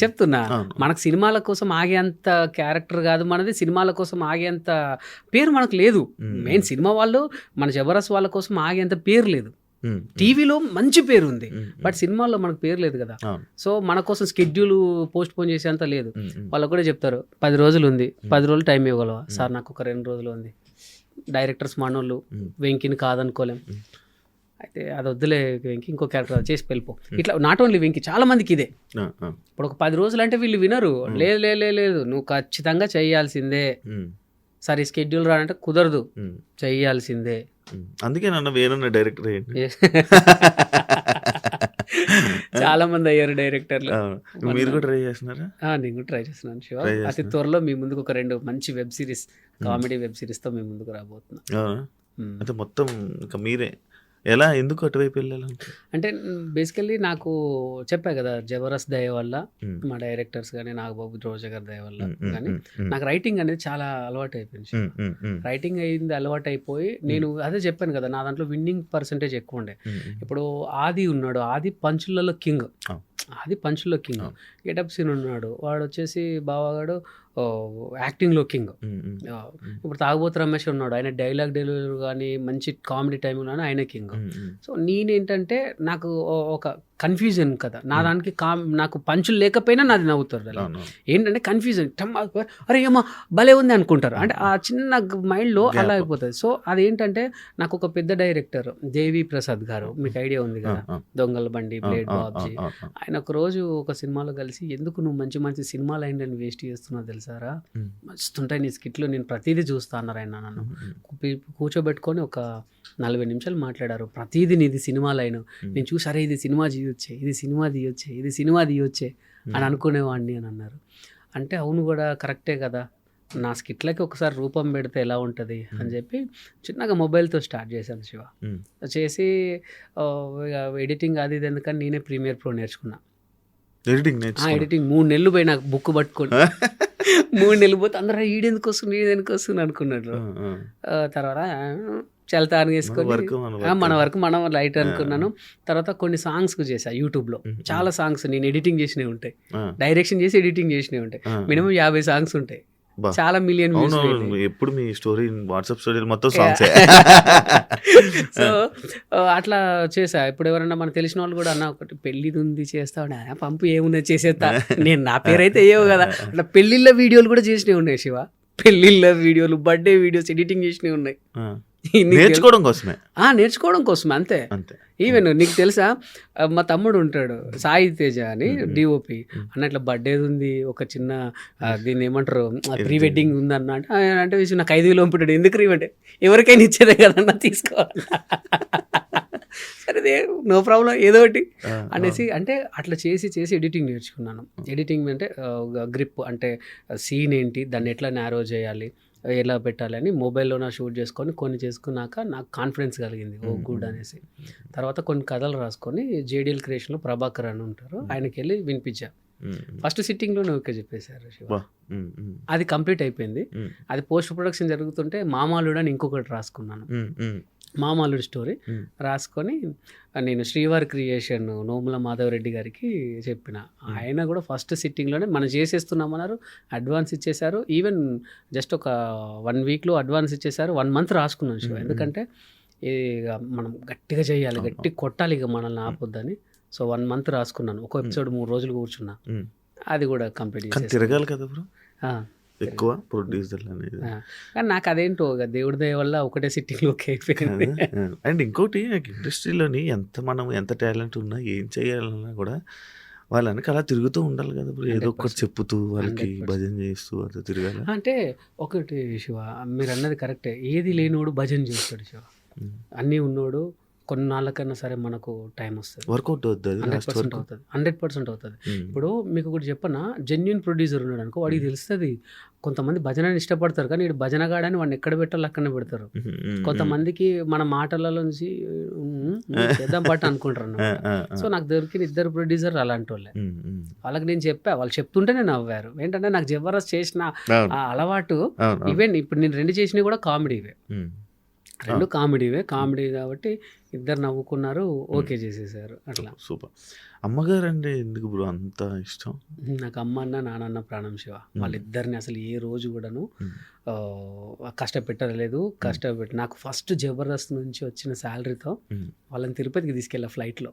చెప్తున్నా, మనకు సినిమాల కోసం ఆగేంత క్యారెక్టర్ కాదు మనది, సినిమాల కోసం ఆగేంత పేరు మనకు లేదు. మెయిన్ సినిమా వాళ్ళు మన జబర్దస్త్ వాళ్ళ కోసం ఆగేంత పేరు లేదు. టీవీలో మంచి పేరు ఉంది, బట్ సినిమాల్లో మనకు పేరు లేదు కదా. సో మన కోసం షెడ్యూల్ పోస్ట్ పోన్ చేసేంత లేదు. వాళ్ళకు కూడా చెప్తారు 10 రోజులు ఉంది, 10 రోజులు టైం ఇవ్వగలవా సార్, నాకు ఒక 2 రోజులు ఉంది. డైరెక్టర్స్ మనోళ్ళు వెంకీని కాదనుకోలేం. అయితే అది వద్దులే వెంకీ, ఇంకో క్యారెక్టర్ చేసి వెళ్ళిపో. ఇట్లా నాట్ ఓన్లీ వెంకీ, చాలా మందికి ఇదే. ఇప్పుడు ఒక 10 రోజులు అంటే వీళ్ళు వినరు. లేదు నువ్వు ఖచ్చితంగా చేయాల్సిందే సార్, ఈ షెడ్యూల్ రానంటే కుదరదు, చెయ్యాల్సిందే. అందుకే నన్ను వేరే డైరెక్టర్ చాలా మంది అయ్యారు డైరెక్టర్లు. మీరు కూడా ట్రై చేస్తున్నారా? నేను కూడా ట్రై చేస్తున్నాను శివ. అతి త్వరలో మీ ముందుకు ఒక 2 మంచి వెబ్ సిరీస్, కామెడీ వెబ్ సిరీస్తో మీ ముందుకు రాబోతున్నా. అంటే మొత్తం ఇంకా మీరే ఎలా ఎందుకు అటువైపు వెళ్ళాలి అంటే బేసికల్లీ నాకు చెప్పా కదా, జబర్దస్త్ దయ వల్ల, మా డైరెక్టర్స్ కానీ నాగబాబు రోజా గారి దయ వల్ల కానీ నాకు రైటింగ్ అనేది చాలా అలవాటు అయిపోయింది. రైటింగ్ అయింది అలవాటు అయిపోయి నేను అదే చెప్పాను కదా, నా దాంట్లో విన్నింగ్ పర్సంటేజ్ ఎక్కువ ఉండే. ఇప్పుడు ఆది ఉన్నాడు, ఆది పంచులలో కింగ్. అది పంచులో కింగ్. గెటప్ సీన్ ఉన్నాడు, వాడు వచ్చేసి బావగాడు యాక్టింగ్లో కింగ్. ఇప్పుడు తాగుబోతు రమేష్ ఉన్నాడు, ఆయన డైలాగ్ డెలివరీ కానీ మంచి కామెడీ టైంలో కానీ ఆయన కింగ్. సో నేనేంటంటే నాకు ఒక కన్ఫ్యూజన్ కదా, నా దానికి నాకు పంచులు లేకపోయినా నాది నవ్వుతారు అలా. ఏంటంటే కన్ఫ్యూజన్, అరే ఏమో భలే ఉంది అనుకుంటారు, అంటే ఆ చిన్న మైండ్లో అలా అయిపోతుంది. సో అదేంటంటే నాకు ఒక పెద్ద డైరెక్టర్ దేవి ప్రసాద్ గారు, మీకు ఐడియా ఉంది కదా, దొంగల బండి, బ్లేడ్ బాబ్జీ, ఆయన ఒక రోజు ఒక సినిమాలో కలిసి, ఎందుకు నువ్వు మంచి మంచి సినిమాలు అయిందని వేస్ట్ చేస్తున్నావు తెలుసారా, మస్తుంటాయి నీ స్కిట్లు, నేను ప్రతిదీ చూస్తా అన్నారు ఆయన. నన్ను కూర్చోబెట్టుకొని ఒక 40 నిమిషాలు మాట్లాడారు, ప్రతిదీ నీది సినిమాలు అయిన నేను చూసి, అరే ఇది సినిమా తీయొచ్చే, ఇది సినిమా తీయొచ్చే, ఇది సినిమా తీయొచ్చే అని అనుకునేవాడిని అని అన్నారు. అంటే అవును కూడా కరెక్టే కదా, నా స్కిట్లకి ఒకసారి రూపం పెడితే ఎలా ఉంటుంది అని చెప్పి చిన్నగా మొబైల్తో స్టార్ట్ చేశాను శివ. చేసి ఎడిటింగ్ అది ఇది ఎందుకని నేనే ప్రీమియర్ ప్రో నేర్చుకున్నా. ఎడిటింగ్ 3 నెలలు పోయి నాకు బుక్ పట్టుకొని 3 నెలలు పోతే అందరూ ఈడెందుకు వస్తుంది అనుకున్నారు. తర్వాత చల్తాను వేసుకొని మన వరకు మనం లైట్ అనుకున్నాను. తర్వాత కొన్ని సాంగ్స్కు చేసా యూట్యూబ్లో, చాలా సాంగ్స్ నేను ఎడిటింగ్ చేసినవి ఉంటాయి, డైరెక్షన్ చేసి ఎడిటింగ్ చేసినవి ఉంటాయి, మినిమం 50 సాంగ్స్ ఉంటాయి, చాలా మిలియన్ వ్యూస్. ఎప్పుడు మీ స్టోరీ వాట్సాప్ స్టోరీ మొత్తం సాంగ్స్. సో అట్లా చేసా. ఇప్పుడు ఎవరన్నా మనకు తెలిసిన వాళ్ళు కూడా అన్న ఒకటి పెళ్ళిది ఉంది చేస్తావు, పంపు ఏముంది చేసేస్తా, నేను నా పేరైతే ఏవో కదా, అట్లా పెళ్ళిళ్ళ వీడియోలు కూడా చేసినవి ఉన్నాయి శివ, పెళ్ళిళ్ళ వీడియోలు, బర్త్డే వీడియోస్ ఎడిటింగ్ చేసినవి ఉన్నాయి. నేర్చుకోవడం కోసమే అంతే. ఈవెన్ నీకు తెలుసా, మా తమ్ముడు ఉంటాడు సాయి తేజ అని డిఓపి అన్న, ఇట్లా బర్త్డే ఉంది, ఒక చిన్న దీన్ని ఏమంటారు ప్రీ వెడ్డింగ్ ఉంది అన్న అంటే నాకు 5,000 పంపుతాడు. ఎందుకు రీవంటే ఎవరికైనా ఇచ్చేదే కదన్నా, తీసుకోవాలి, సరే నో ప్రాబ్లం ఏదో ఒకటి అనేసి. అంటే అట్లా చేసి ఎడిటింగ్ నేర్చుకున్నాను. ఎడిటింగ్ అంటే గ్రిప్ అంటే సీన్ ఏంటి, దాన్ని ఎట్లా నారో చేయాలి, ఎలా పెట్టాలి అని మొబైల్లోనే షూట్ చేసుకొని కొన్ని చేసుకున్నాక నాకు కాన్ఫిడెన్స్ కలిగింది, ఓ గుడ్ అనేసి. తర్వాత కొన్ని కథలు రాసుకొని జేడిఎల్ క్రియేషన్లో ప్రభాకర్ అని ఉంటారు, ఆయనకి వెళ్ళి వినిపించా. ఫస్ట్ సిట్టింగ్లోనే ఓకే చెప్పేశారు శివ. అది కంప్లీట్ అయిపోయింది. అది పోస్ట్ ప్రొడక్షన్ జరుగుతుంటే మామాలుడు అని ఇంకొకటి రాసుకున్నాను, మామాలుడు స్టోరీ రాసుకొని నేను శ్రీవారి క్రియేషన్ నోముల మాధవరెడ్డి గారికి చెప్పిన. ఆయన కూడా ఫస్ట్ సిట్టింగ్లోనే మనం చేసేస్తున్నామన్నారు, అడ్వాన్స్ ఇచ్చేశారు. ఈవెన్ జస్ట్ ఒక 1 వీక్లో అడ్వాన్స్ ఇచ్చేశారు. 1 మంత్ రాసుకున్నాను శివ, ఎందుకంటే మనం గట్టిగా చేయాలి, గట్టి కొట్టాలి, ఇక మనల్ని ఆపొద్దని. సో 1 మంత్ రాసుకున్నాను. ఒక ఎపిసోడ్ 3 రోజులు కూర్చున్నా, అది కూడా కంప్లీట్ చేసి తిరగాలి కదా బ్రో, ఎక్కువ ప్రొడ్యూసర్ అనేది. కానీ నాకు అదేంటో దేవుడి దయ వల్ల ఒకటే సిట్టింగ్లో ఓకే అయిపోయింది. అండ్ ఇంకోటి ఇండస్ట్రీలోని ఎంత టాలెంట్ ఉన్నా ఏం చేయాలన్నా కూడా వాళ్ళకి అలా తిరుగుతూ ఉండాలి కదా బ్రో, ఏదో ఒకటి చెప్పుతూ వాళ్ళకి భజన చేస్తూ అలా తిరగాలి. అంటే ఒకటి శివ, మీరు అన్నది కరెక్టే, ఏది లేనోడు భజన చేస్తాడు శివ, అన్నీ ఉన్నోడు కొన్నాళ్ళకన్నా సరే మనకు టైం వస్తుంది, వర్కౌట్ అవుతుంది, 100% అవుతుంది. ఇప్పుడు మీకు ఒకటి చెప్పనా, జెన్యున్ ప్రొడ్యూసర్ ఉన్నాడు అనుకో, వాడికి తెలుస్తుంది. కొంతమంది భజనని ఇష్టపడతారు, కానీ వీడు భజనగాడని వాడిని ఎక్కడ పెట్టాలో అక్కడనే పెడతారు. కొంతమందికి మన మాటలలో నుంచి చేద్దాం పట్టు అనుకుంటారు అన్నమాట. సో నాకు దొరికిన 2 ప్రొడ్యూసర్ అలాంటి వాళ్ళే. వాళ్ళకి నేను చెప్పా, వాళ్ళు చెప్తుంటేనే నవ్వారు. ఏంటంటే నాకు జబర్దస్త్ చేసిన అలవాటు, ఈవెన్ ఇప్పుడు నేను 2 చేసినవి కూడా కామెడీవే, 2 కామెడీ కాబట్టి 2 నవ్వుకున్నారు, ఓకే చేసేసారు. అట్లా సూపర్. అమ్మగారు అంటే ఎందుకు బ్రో అంత ఇష్టం? నాకు అమ్మ అన్న నాన్న ప్రాణం శివ. వాళ్ళిద్దరిని అసలు ఏ రోజు కూడాను కష్టపెట్టలేదు. నాకు ఫస్ట్ జబర్దస్త్ నుంచి వచ్చిన శాలరీతో వాళ్ళని తిరుపతికి తీసుకెళ్ళా ఫ్లైట్లో.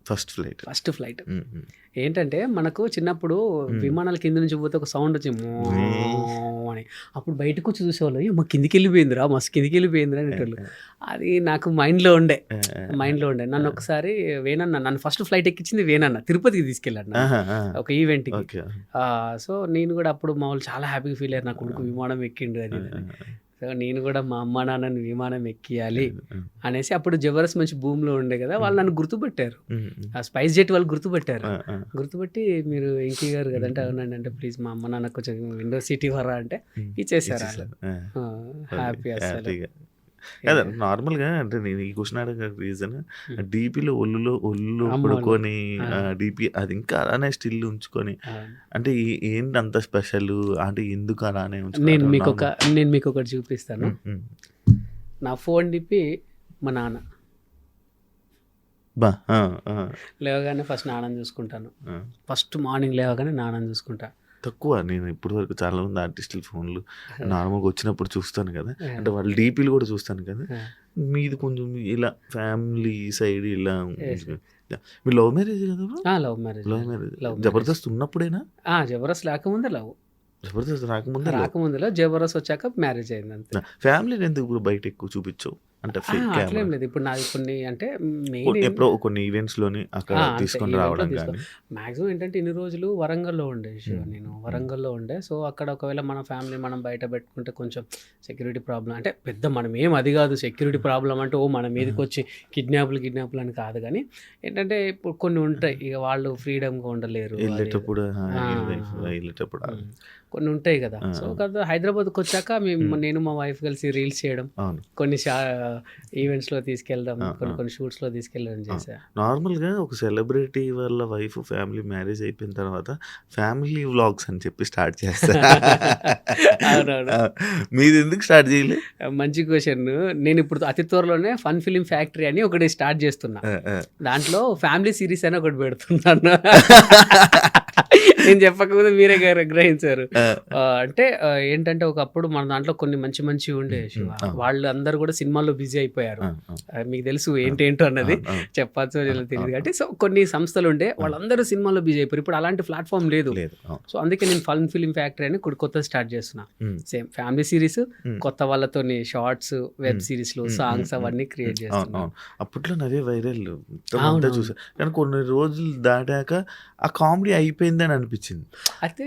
ఫస్ట్ ఫ్లైట్ ఏంటంటే మనకు చిన్నప్పుడు విమానాల కింద నుంచి పోతే ఒక సౌండ్ వచ్చింది అని, అప్పుడు బయటకు వచ్చి చూసేవాళ్ళు, మా కిందికి వెళ్ళిపోయిందిరా, మస్తు కిందికి వెళ్ళిపోయిందిరా అనేటోళ్ళు. అది నాకు మైండ్లో ఉండే. నన్ను ఒకసారి నన్ను ఫస్ట్ ఫ్లైట్ ఎక్కించింది వేనన్న, తిరుపతికి తీసుకెళ్ళాడు ఒక ఈవెంట్కి. సో నేను కూడా అప్పుడు మా వాళ్ళు చాలా హ్యాపీగా ఫీల్ అయ్యారు, నా కొడుకు విమానం ఎక్కిండు అది. సో నేను కూడా మా అమ్మ నాన్నని విమానం ఎక్కియాలి అనేసి, అప్పుడు జబర్దస్త్ మంచి భూమిలో ఉండే కదా, వాళ్ళు నన్ను గుర్తుపెట్టారు, ఆ స్పైస్ జెట్ వాళ్ళు గుర్తుపెట్టి మీరు ఇంకి గారు కదంటే అవునండి అంటే, ప్లీజ్ మా అమ్మ నాన్న కొంచెం విండో సీట్ ఇవ్వరా అంటే ఇచ్చేసారు. హ్యాపీ అసలు. అదే నార్మల్గా అంటే నేను ఈ క్వశ్చన్ అడగ రీజన్, డీపీలో ఒళ్ళు పడుకొని డీపీ అది ఇంకా అలానే స్టిల్ ఉంచుకొని, అంటే ఏంటి అంత స్పెషల్ అంటే ఎందుకు అలానే నేను మీకు ఒకటి చూపిస్తాను. నా ఫోన్ డిపి మా నాన్న, బా లేవగానే ఫస్ట్ నాన్నని చూసుకుంటాను. ఫస్ట్ మార్నింగ్ లేవగానే నాన్నని చూసుకుంటా. తక్కువ. నేను ఇప్పటి వరకు చాలా మంది ఆర్టిస్టుల ఫోన్లు నార్మల్గా వచ్చినప్పుడు చూస్తాను కదా, అంటే వాళ్ళ డీపీలు కూడా చూస్తాను కదా, మీది కొంచెం ఇలా ఫ్యామిలీ సైడ్ ఇలా. మీ లవ్ మ్యారేజ్ కదా? Love marriage. Love marriage. Jabardasth ఉన్నప్పుడేనా? జబర్దస్త్ లేకముందే లవ్. జబర్దస్త్ రాకముందులో జబర్దస్త్ వచ్చాక మ్యారేజ్ అయింది అంతే. ఫ్యామిలీని ఎందుకు బయట ఎక్కువ చూపించావు? అంటే అట్లేం లేదు. ఇప్పుడు నాది కొన్ని అంటే ఎప్పుడో కొన్ని ఈవెంట్స్ లోని అక్కడ తీసుకొని రావడం కానీ. మాక్సిమం ఏంటంటే ఇన్ని రోజులు వరంగల్లో ఉండే నేను వరంగల్లో ఉండే. సో అక్కడ ఒకవేళ మన ఫ్యామిలీ మనం బయట పెట్టుకుంటే కొంచెం సెక్యూరిటీ ప్రాబ్లం, అంటే పెద్ద మనం ఏం అది కాదు సెక్యూరిటీ ప్రాబ్లం అంటే మన మీదకి వచ్చి కిడ్నాప్లు అని కాదు, కానీ ఏంటంటే ఇప్పుడు కొన్ని ఉంటాయి, ఇక వాళ్ళు ఫ్రీడమ్గా ఉండలేరు, వెళ్ళేటప్పుడు కొన్ని ఉంటాయి కదా. సో కదా హైదరాబాద్కి వచ్చాక నేను మా వైఫ్ కలిసి రీల్స్ చేయడం, కొన్ని ఈవెంట్స్ లో తీసుకెళ్ళడం, కొన్ని షూట్స్ లో తీసుకెళ్ళడం చేశా. నార్మల్ గా ఒక సెలబ్రిటీ వాళ్ళ వైఫ్ ఫ్యామిలీ మ్యారేజ్ అయిపోయిన తర్వాత ఫ్యామిలీ వ్లాగ్స్ అని చెప్పి స్టార్ట్ చేస్తారు. మీది ఎందుకు స్టార్ట్ చేయలేదు? మంచి క్వశ్చన్. నేను ఇప్పుడు అతి త్వరలోనే ఫన్ ఫిలిం ఫ్యాక్టరీ అని ఒకటి స్టార్ట్ చేస్తున్నా. దాంట్లో ఫ్యామిలీ సిరీస్ అని ఒకటి పెడుతున్నాను. నేను చెప్పకముందు మీరే గ్రహించారు. అంటే ఏంటంటే ఒకప్పుడు మన దాంట్లో కొన్ని మంచి ఉండే శివ, వాళ్ళు అందరూ కూడా సినిమాల్లో బిజీ అయిపోయారు. మీకు తెలుసు ఏంటేంటో అన్నది చెప్పచ్చు తెలియదు కాబట్టి. సో కొన్ని సంస్థలు ఉండే వాళ్ళందరూ సినిమాల్లో బిజీ అయిపోయారు. ఇప్పుడు అలాంటి ప్లాట్ఫామ్ లేదు. సో అందుకే నేను ఫన్ ఫిలిం ఫ్యాక్టరీ అని కొత్త స్టార్ట్ చేస్తున్నా. సేమ్ ఫ్యామిలీ సిరీస్, కొత్త వాళ్ళతో షార్ట్స్, వెబ్ సిరీస్లు, సాంగ్స్ అవన్నీ క్రియేట్ చేస్తున్నా. అప్పట్లో నవే వైరల్ చూసా, కానీ కొన్ని రోజులు దాటాక ఆ కామెడీ అయిపోయింది అని అనిపించింది. అయితే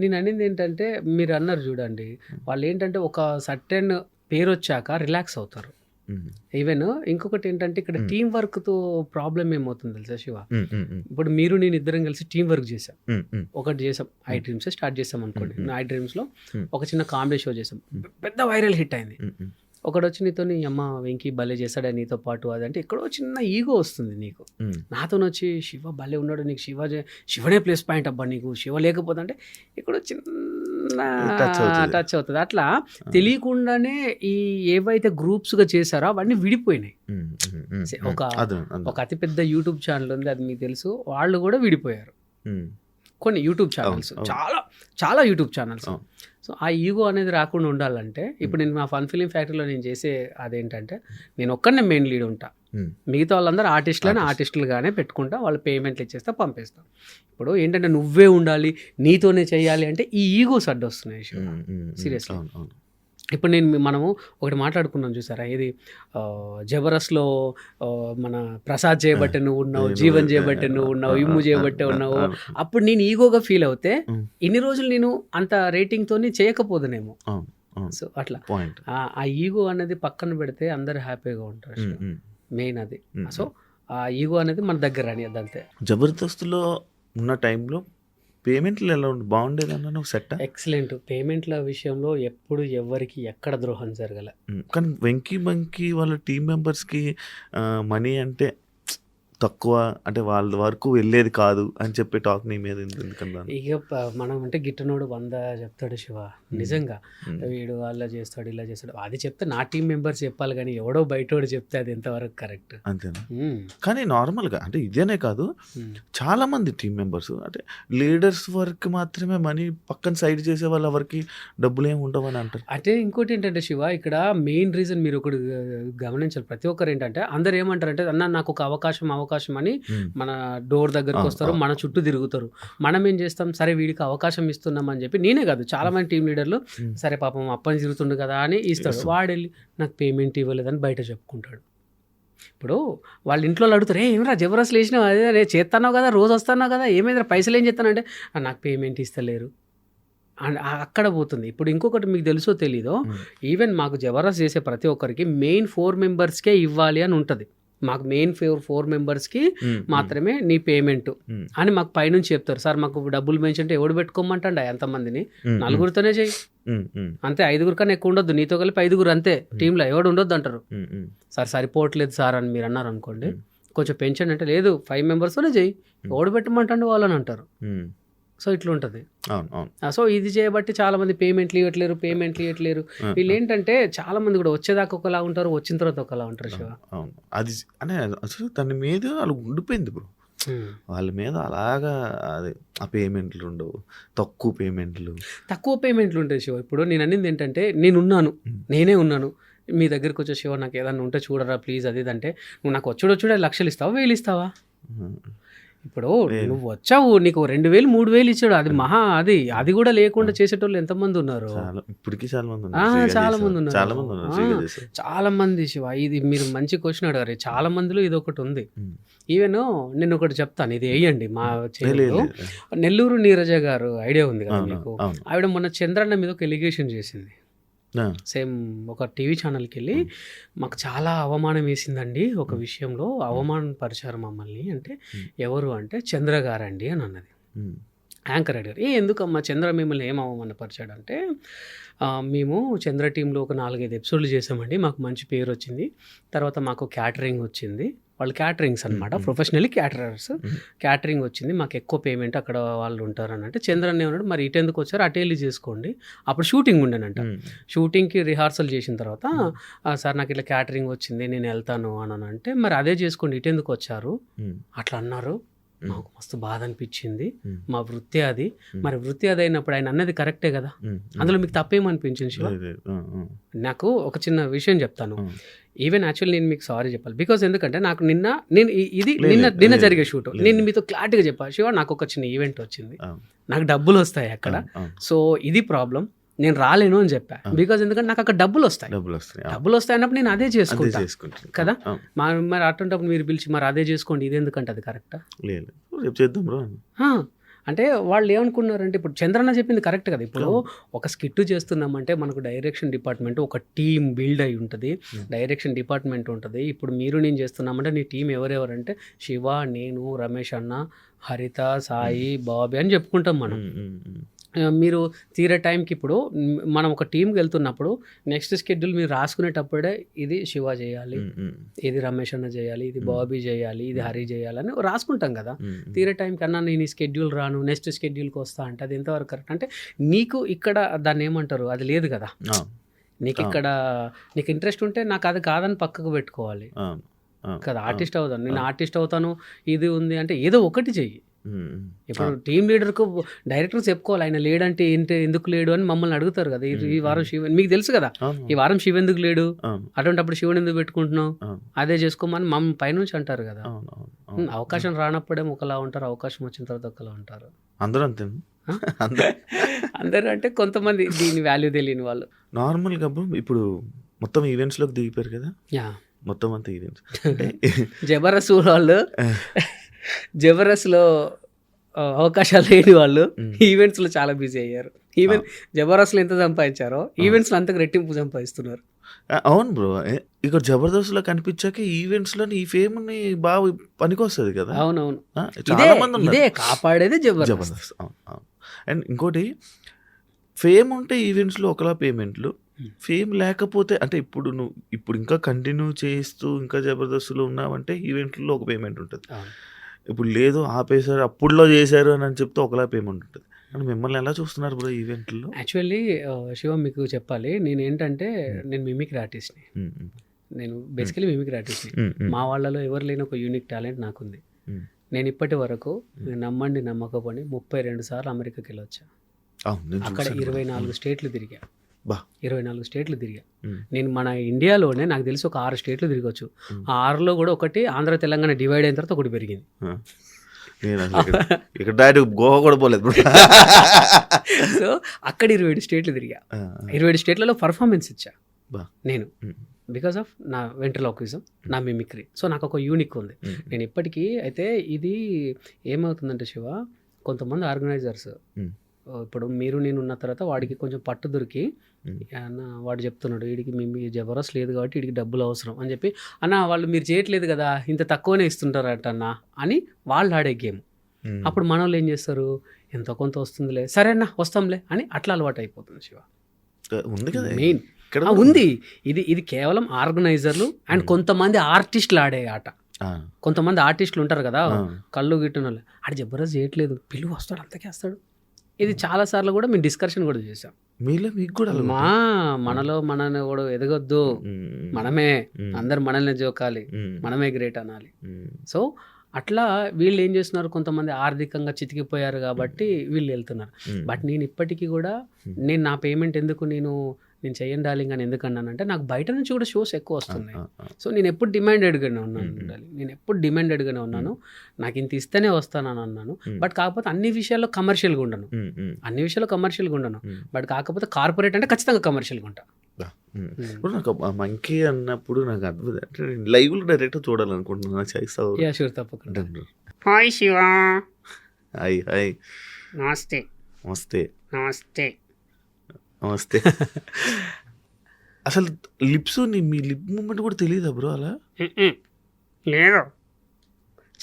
నేను అనేది ఏంటంటే మీరు అన్నారు చూడండి, వాళ్ళు ఏంటంటే ఒక సర్టెన్ పేరు వచ్చాక రిలాక్స్ అవుతారు. ఈవెన్ ఇంకొకటి ఏంటంటే ఇక్కడ టీం వర్క్ తో ప్రాబ్లం ఏమవుతుంది తెలుసా శివ? ఇప్పుడు మీరు నేను ఇద్దరం కలిసి టీం వర్క్ చేసాం, ఒకటి చేసాం, ఐ డ్రీమ్స్ స్టార్ట్ చేసాం అనుకోండి. ఐ డ్రీమ్స్ లో ఒక చిన్న కామెడీ షో చేసాం, పెద్ద వైరల్ హిట్ అయింది. ఒకడు వచ్చి నీతో నీ అమ్మ వెంకీ భలే చేస్తాడా నీతో పాటు, అదంటే ఎక్కడో చిన్న ఈగో వస్తుంది నీకు. నాతో వచ్చి శివ భలే ఉన్నాడు, నీకు శివనే ప్లస్ పాయింట్ అబ్బా, నీకు శివ లేకపోతే అంటే ఎక్కడో చిన్న టచ్ అవుతుంది. అట్లా తెలియకుండానే ఈ ఏవైతే గ్రూప్స్ గా చేశారో అవన్నీ విడిపోయినాయి. ఒక అతిపెద్ద యూట్యూబ్ ఛానల్ ఉంది, అది మీకు తెలుసు, వాళ్ళు కూడా విడిపోయారు. కొన్ని యూట్యూబ్ ఛానల్స్, చాలా యూట్యూబ్ ఛానల్స్. సో ఆ ఈగో అనేది రాకుండా ఉండాలంటే ఇప్పుడు నేను మా ఫన్ ఫిలిం ఫ్యాక్టరీలో నేను చేసే అదేంటంటే నేను ఒక్కడనే మెయిన్ లీడ్ ఉంటా, మిగతా వాళ్ళందరూ ఆర్టిస్టులుగానే పెట్టుకుంటా, వాళ్ళు పేమెంట్లు ఇచ్చేస్తా పంపిస్తాం. ఇప్పుడు ఏంటంటే నువ్వే ఉండాలి, నీతోనే చేయాలి అంటే ఈ ఈగోస్ అడ్డొస్తున్నాయి సీరియస్లీ. ఇప్పుడు మనము ఒకటి మాట్లాడుకున్నాం చూసారా, ఇది జబరస్లో మన ప్రసాద్ చేయబట్టే నువ్వు ఉన్నావు, జీవన్ చేయబట్టే నువ్వు ఉన్నావు, ఇమ్ము చేయబట్టే ఉన్నావు. అప్పుడు నేను ఈగోగా ఫీల్ అవుతే ఇన్ని రోజులు నేను అంత రేటింగ్తో చేయకపోదునేమో. సో అట్లా ఆ ఈగో అనేది పక్కన పెడితే అందరు హ్యాపీగా ఉంటారు, మెయిన్ అది. సో ఆ ఈగో అనేది మన దగ్గర అని అదంతే. జబర్దస్త్లో ఉన్న టైంలో పేమెంట్లు ఎలా ఉండి బాగుండేది అన్న, నువ్వు సెట్? ఎక్సలెంట్. పేమెంట్ల విషయంలో ఎప్పుడు ఎవరికి ఎక్కడ ద్రోహం జరగల. కానీ వెంకీ మంకీ వాళ్ళ టీం మెంబర్స్కి మనీ అంటే తక్కువ, అంటే వాళ్ళ వరకు వెళ్ళేది కాదు అని చెప్పే టాక్ నీ మీద ఎందుకన్నా? ఇక మనం అంటే గిట్టనోడు 100 చెప్తాడు శివ, నిజంగా వీడు అలా చేస్తాడు ఇలా చేస్తాడు అది చెప్తే నా టీం మెంబర్స్ చెప్పాలి, కానీ ఎవడో బయటోడు చెప్తే అది ఎంతవరకు కరెక్ట్? అంతేనా? కానీ నార్మల్గా అంటే ఇదేనే కాదు, చాలా మంది టీం మెంబర్స్ అంటే లీడర్స్ వర్క్ మాత్రమే మనీ, పక్కన సైడ్ చేసే వాళ్ళ వరకు డబ్బులు ఏమి ఉండవు అని అంటారు. అంటే ఇంకోటి ఏంటంటే శివ, ఇక్కడ మెయిన్ రీజన్ మీరు ఒకటి గమనించాలి, ప్రతి ఒక్కరు ఏంటంటే అందరు ఏమంటారంటే అన్న నాకు ఒక అవకాశం అని మన డోర్ దగ్గరకు వస్తారు, మన చుట్టూ తిరుగుతారు. మనం ఏం చేస్తాం, సరే వీడికి అవకాశం ఇస్తున్నాం అని చెప్పి, నేనే కాదు చాలా మంది టీం లీడర్లు సరే పాపం అప్పని తిరుగుతుండు కదా అని ఇస్తాడు, వాడెళ్ళి నాకు పేమెంట్ ఇవ్వలేదని బయట చెప్పుకుంటాడు. ఇప్పుడు వాళ్ళ ఇంట్లో అడుగుతారు, ఏమరా జబర్దస్త్ లేచినావు, అదే చేస్తున్నావు కదా, రోజు వస్తున్నావు కదా, ఏమైందిరా పైసలు ఏం చేస్తానంటే నాకు పేమెంట్ ఇస్తలేరు అండ్ అక్కడ పోతుంది. ఇప్పుడు ఇంకొకటి మీకు తెలుసో తెలీదో, ఈవెన్ మాకు జబర్దస్త్ చేసే ప్రతి ఒక్కరికి మెయిన్ 4 మెంబర్స్కే ఇవ్వాలి అని ఉంటుంది. మాకు మెయిన్ 4 మెంబర్స్కి మాత్రమే నీ పేమెంట్ అని మాకు పైనుంచి చెప్తారు. సార్ మాకు డబ్బులు మెన్షన్ అంటే ఎవడు పెట్టుకోమంటండి ఎంతమందిని, 4గురితోనే చెయ్యి అంతే, 5గురు కన్నా ఎక్కువ ఉండొద్దు, నీతో కలిపి 5గురు అంతే, టీంలో ఎవడు ఉండొద్దు అంటారు. సార్ సరిపోవట్లేదు సార్ అని మీరు అన్నారు అనుకోండి, కొంచెం పెంచండి అంటే లేదు 5 మెంబర్స్తోనే చెయ్యి, ఎవడు పెట్టమంటండి వాళ్ళని అంటారు. సో ఇట్లా ఉంటుంది. అవును అవును సో ఇది చేయబట్టి చాలా మంది పేమెంట్లు ఇవ్వట్లేరు. వీళ్ళు ఏంటంటే చాలా మంది కూడా వచ్చేదాకా ఒకలా ఉంటారు, వచ్చిన తర్వాత ఒకలా ఉంటారు శివ. అవును అది అంటే అసలు దాని మీద వాళ్ళు ఉండిపోయింది బ్రో. వాళ్ళ మీద అలాగా అది ఆ పేమెంట్లు ఉండవు, తక్కువ పేమెంట్లు ఉంటాయి శివ. ఇప్పుడు నేను అనేది ఏంటంటే నేనే ఉన్నాను మీ దగ్గరికి వచ్చే శివ నాకు ఏదన్నా ఉంటే చూడరా ప్లీజ్ అది అంటే నువ్వు నాకు వచ్చుడే లక్షలు ఇస్తావా 1000 ఇస్తావా? ఇప్పుడు నువ్వు వచ్చావు నీకు 2000 3000 ఇచ్చాడు, అది మహా అది కూడా లేకుండా చేసేటోళ్ళు ఎంతమంది ఉన్నారు? ఇప్పటికీ చాలా మంది శివ. ఇది మీరు మంచి క్వశ్చన్ అడగారు. చాలా మందిలో ఇది ఒకటి ఉంది. ఈవెన్ నేను ఒకటి చెప్తాను, ఇది వేయండి మా చెల్లెలు నెల్లూరు నీరజ గారు ఐడియా ఉంది కదా మీకు? ఆవిడ మొన్న చంద్రన్న మీద ఒక ఎలిగేషన్ చేసింది. సేమ్ ఒక టీవీ ఛానల్కి వెళ్ళి మాకు చాలా అవమానం వేసిందండి ఒక విషయంలో, అవమానపరిచారు మమ్మల్ని అంటే ఎవరు అంటే చంద్ర గారండి అని అన్నది. యాంకర్ అడిగారు, ఎందుకమ్మా చంద్ర మిమ్మల్ని ఏం అవమానపరిచాడు అంటే మేము చంద్ర టీంలో ఒక 4-5 ఎపిసోడ్లు చేసామండి, మాకు మంచి పేరు వచ్చింది, తర్వాత మాకు క్యాటరింగ్ వచ్చింది, వాళ్ళు క్యాటరింగ్స్ అనమాట, ప్రొఫెషనల్లీ క్యాటరింగ్ వచ్చింది, మాకు ఎక్కువ పేమెంట్ అక్కడ వాళ్ళు ఉంటారని అంటే చంద్రన్ ఏమన్నాడు, మరి ఇటు ఎందుకు వచ్చారు అటు వెళ్ళి చేసుకోండి. అప్పుడు షూటింగ్ ఉండేనంట. షూటింగ్కి రిహార్సల్ చేసిన తర్వాత సార్ నాకు ఇట్లా క్యాటరింగ్ వచ్చింది నేను వెళ్తాను అని అంటే మరి అదే చేసుకోండి ఇటు ఎందుకు వచ్చారు అట్లా అన్నారు. నాకు మస్తు బాధ అనిపించింది, మా వృత్తి అది, మరి వృత్తి అది అయినప్పుడు ఆయన అన్నది కరెక్టే కదా, అందులో మీకు తప్పేమనిపించింది శివ? నాకు ఒక చిన్న విషయం చెప్తాను. ఈవెన్ యాక్చువల్లీ నేను మీకు సారీ చెప్పాలి, బికాజ్ ఎందుకంటే నాకు నిన్న జరిగే షూట్ నేను మీతో క్లారిటీగా చెప్పాను శివ, నాకు ఒక చిన్న ఈవెంట్ వచ్చింది, నాకు డబ్బులు వస్తాయి అక్కడ, సో ఇది ప్రాబ్లం, నేను రాలేను అని చెప్పా. బికాజ్ ఎందుకంటే నాకు అక్కడ డబ్బులు వస్తాయి అన్నప్పుడు నేను అదే చేసుకుంటాను కదా. మరి అటువంటిప్పుడు మీరు పిలిచి మరి అదే చేసుకోండి ఇది ఎందుకంటే అది కరెక్టా? అంటే వాళ్ళు ఏమనుకున్నారంటే ఇప్పుడు చంద్రన్న చెప్పింది కరెక్ట్ కదా. ఇప్పుడు ఒక స్కిట్ చేస్తున్నామంటే మనకు డైరెక్షన్ డిపార్ట్మెంట్ ఒక టీం బిల్డ్ అయి ఉంటుంది, డైరెక్షన్ డిపార్ట్మెంట్ ఉంటుంది. ఇప్పుడు నేను చేస్తున్నామంటే నీ టీం ఎవరెవరంటే శివ, నేను, రమేష్ అన్న, హరిత, సాయి, బాబీ అని చెప్పుకుంటాం మనం. మీరు తీరే టైంకి ఇప్పుడు మనం ఒక టీంకి వెళ్తున్నప్పుడు నెక్స్ట్ షెడ్యూల్ మీరు రాసుకునేటప్పుడే ఇది శివ చేయాలి, ఇది రమేష్ అన్న చేయాలి, ఇది బాబీ చేయాలి, ఇది హరి చేయాలని రాసుకుంటాం కదా. తీరే టైం కన్నా నేను ఈ షెడ్యూల్ రాను నెక్స్ట్ షెడ్యూల్కి వస్తా అంటే అది ఎంతవరకు కరెక్ట్? అంటే నీకు ఇక్కడ దాన్ని ఏమంటారు అది లేదు కదా, నీకు ఇక్కడ నీకు ఇంట్రెస్ట్ ఉంటే నాకు అది కాదని పక్కకు పెట్టుకోవాలి కదా. ఆర్టిస్ట్ అవుతాను నేను, ఆర్టిస్ట్ అవుతాను ఇది ఉంది అంటే ఏదో ఒకటి చెయ్యి. ఇప్పుడు టీమ్ లీడర్కు డైరెక్టర్ చెప్పుకోవాలి ఆయన లేడంటే ఏంటి, ఎందుకు లేడు అని మమ్మల్ని అడుగుతారు కదా. ఈ వారం శివ మీకు తెలుసు కదా, ఈ వారం శివ ఎందుకు లేడు, అటువంటిప్పుడు శివుని ఎందుకు పెట్టుకుంటున్నావు, అదే చేసుకోమని మమ్మల్ని పైనుంచి అంటారు కదా. అవకాశం రానప్పుడే ఒకలా ఉంటారు, అవకాశం వచ్చిన తర్వాత ఒకలా ఉంటారు. అందరూ అంతే అందరూ అంటే కొంతమంది దీని వాల్యూ తెలియని వాళ్ళు. నార్మల్గా ఇప్పుడు మొత్తం ఈవెంట్స్లోకి దిగిపోయారు కదా, మొత్తం అంతా ఈవెంట్స్. జబర్దస్త్లో అవకాశాలు లేని వాళ్ళు ఈవెంట్స్లో చాలా బిజీ అయ్యారు. ఈవెన్ జబర్దస్త్లో ఎంత సంపాదించారో ఈవెంట్స్లో అంతకు రెట్టింపు సంపాదిస్తున్నారు. అవును బ్రో, ఇక్కడ జబర్దస్త్లో కనిపించాక ఈవెంట్స్లో ఈ ఫేమ్ బాగా పనికొస్తుంది కదా. అవునవును, చాలా మంది ఇదే కాపాడేది జబర్దస్త్. అండ్ ఇంకోటి ఫేమ్ ఉంటే ఈవెంట్స్లో ఒకలా పేమెంట్లు, ఫేమ్ లేకపోతే అంటే ఇప్పుడు ఇంకా కంటిన్యూ చేస్తూ ఇంకా జబర్దస్త్లో ఉన్నామంటే ఈవెంట్లో ఒక పేమెంట్ ఉంటుంది. ఇప్పుడు లేదు ఆపేశారు అప్పుడులో చేశారు అని చెప్తే ఒకలా పేమెంట్ ఉంటుంది. అంటే మిమ్మల్ని ఎలా చూస్తున్నారు బ్రో ఈవెంట్లో? యాక్చువల్లీ శివ మీకు చెప్పాలి, నేను ఏంటంటే నేను మిమిక్రీ ఆర్టిస్ట్ని, నేను బేసికలీ మిమిక్రీ ఆర్టిస్ట్ని. మా వాళ్ళలో ఎవరు లేని ఒక యూనిక్ టాలెంట్ నాకుంది. నేను ఇప్పటి వరకు నమ్మండి నమ్మకపోండి 32 సార్లు అమెరికాకి వెళ్ళొచ్చా. అక్కడ 24 స్టేట్లు తిరిగా. 24 స్టేట్లు తిరిగా. నేను మన ఇండియాలోనే నాకు తెలిసి ఒక 6 స్టేట్లు తిరగచ్చు. ఆ 6లో కూడా ఒకటి ఆంధ్ర తెలంగాణ డివైడ్ అయిన తర్వాత ఒకటి పెరిగింది. గోవా కూడా పోలేదు. సో అక్కడ 27 స్టేట్లు తిరిగా. 27 స్టేట్లలో పర్ఫార్మెన్స్ ఇచ్చా నేను, బికాస్ ఆఫ్ నా వెంట్రలోక్విజం, నా మిమిక్రీ. సో నాకు ఒక యూనిక్ ఉంది. నేను ఇప్పటికీ అయితే ఇది ఏమవుతుందంటే శివ, కొంతమంది ఆర్గనైజర్స్ ఇప్పుడు నేను ఉన్న తర్వాత వాడికి కొంచెం పట్టు దొరికి వాడు చెప్తున్నాడు వీడికి మేము జబర్దస్త్ లేదు కాబట్టి వీడికి డబ్బులు అవసరం అని చెప్పి, అన్న వాళ్ళు మీరు చేయట్లేదు కదా ఇంత తక్కువనే ఇస్తుంటారట అన్న అని వాళ్ళు ఆడే గేమ్. అప్పుడు మన వాళ్ళు ఏం చేస్తారు, ఎంతో కొంత వస్తుందిలే సరే అన్న వస్తాంలే అని అట్లా అలవాటు అయిపోతుంది శివ. మెయిన్ ఉంది ఇది కేవలం ఆర్గనైజర్లు అండ్ కొంతమంది ఆర్టిస్టులు ఆడే ఆట. కొంతమంది ఆర్టిస్టులు ఉంటారు కదా కళ్ళు గిట్టున వాళ్ళు, ఆడు జబర్దస్త్ చేయట్లేదు పిలువ వస్తాడు అంతకే వస్తాడు ఇది చాలా సార్లు కూడా మేము డిస్కషన్ కూడా చేసాం. మీలో మీకు కూడా అలా మనలో మనల్ని కూడా ఎదగొద్దు, మనమే అందరు మనల్ని జోకాలి, మనమే గ్రేట్ అనాలి. సో అట్లా వీళ్ళు ఏం చేస్తున్నారు, కొంతమంది ఆర్థికంగా చితికిపోయారు కాబట్టి వీళ్ళు వెళ్తున్నారు. బట్ నేను ఇప్పటికీ కూడా నేను నా పేమెంట్ ఎందుకు నేను చెయ్యను డార్లింగ్ అని ఎందుకు అన్నానంటే, నాకు బయట నుంచి కూడా షోస్ ఎక్కువ వస్తున్నాయి. సో నేను ఎప్పుడు డిమాండెడ్గానే ఉన్నాను డార్లింగ్, నేను ఎప్పుడు డిమాండెడ్గానే ఉన్నాను, నాకు ఇంత ఇస్తేనే వస్తానని అన్నాను. బట్ కాకపోతే అన్ని విషయాల్లో కమర్షియల్గా ఉండను, అన్ని విషయాల్లో కమర్షియల్గా ఉండను. బట్ కాకపోతే కార్పొరేట్ అంటే ఖచ్చితంగా కమర్షియల్గా ఉంటా. ఇప్పుడు నాకు మంకీ అన్నప్పుడు నాకు అద్భుతం అంటే నేను లైవ్లో డైరెక్ట్ చూడాలనుకుంటున్నాను. చేస్తావు? షూర్, తప్పకుండా. Hi Shiva. Hi hi. Namaste. Namaste. Namaste. నమస్తే. అసలు లిప్స్ మీ లిప్ మూమెంట్ కూడా తెలియదా బ్రో అలా? లేదు.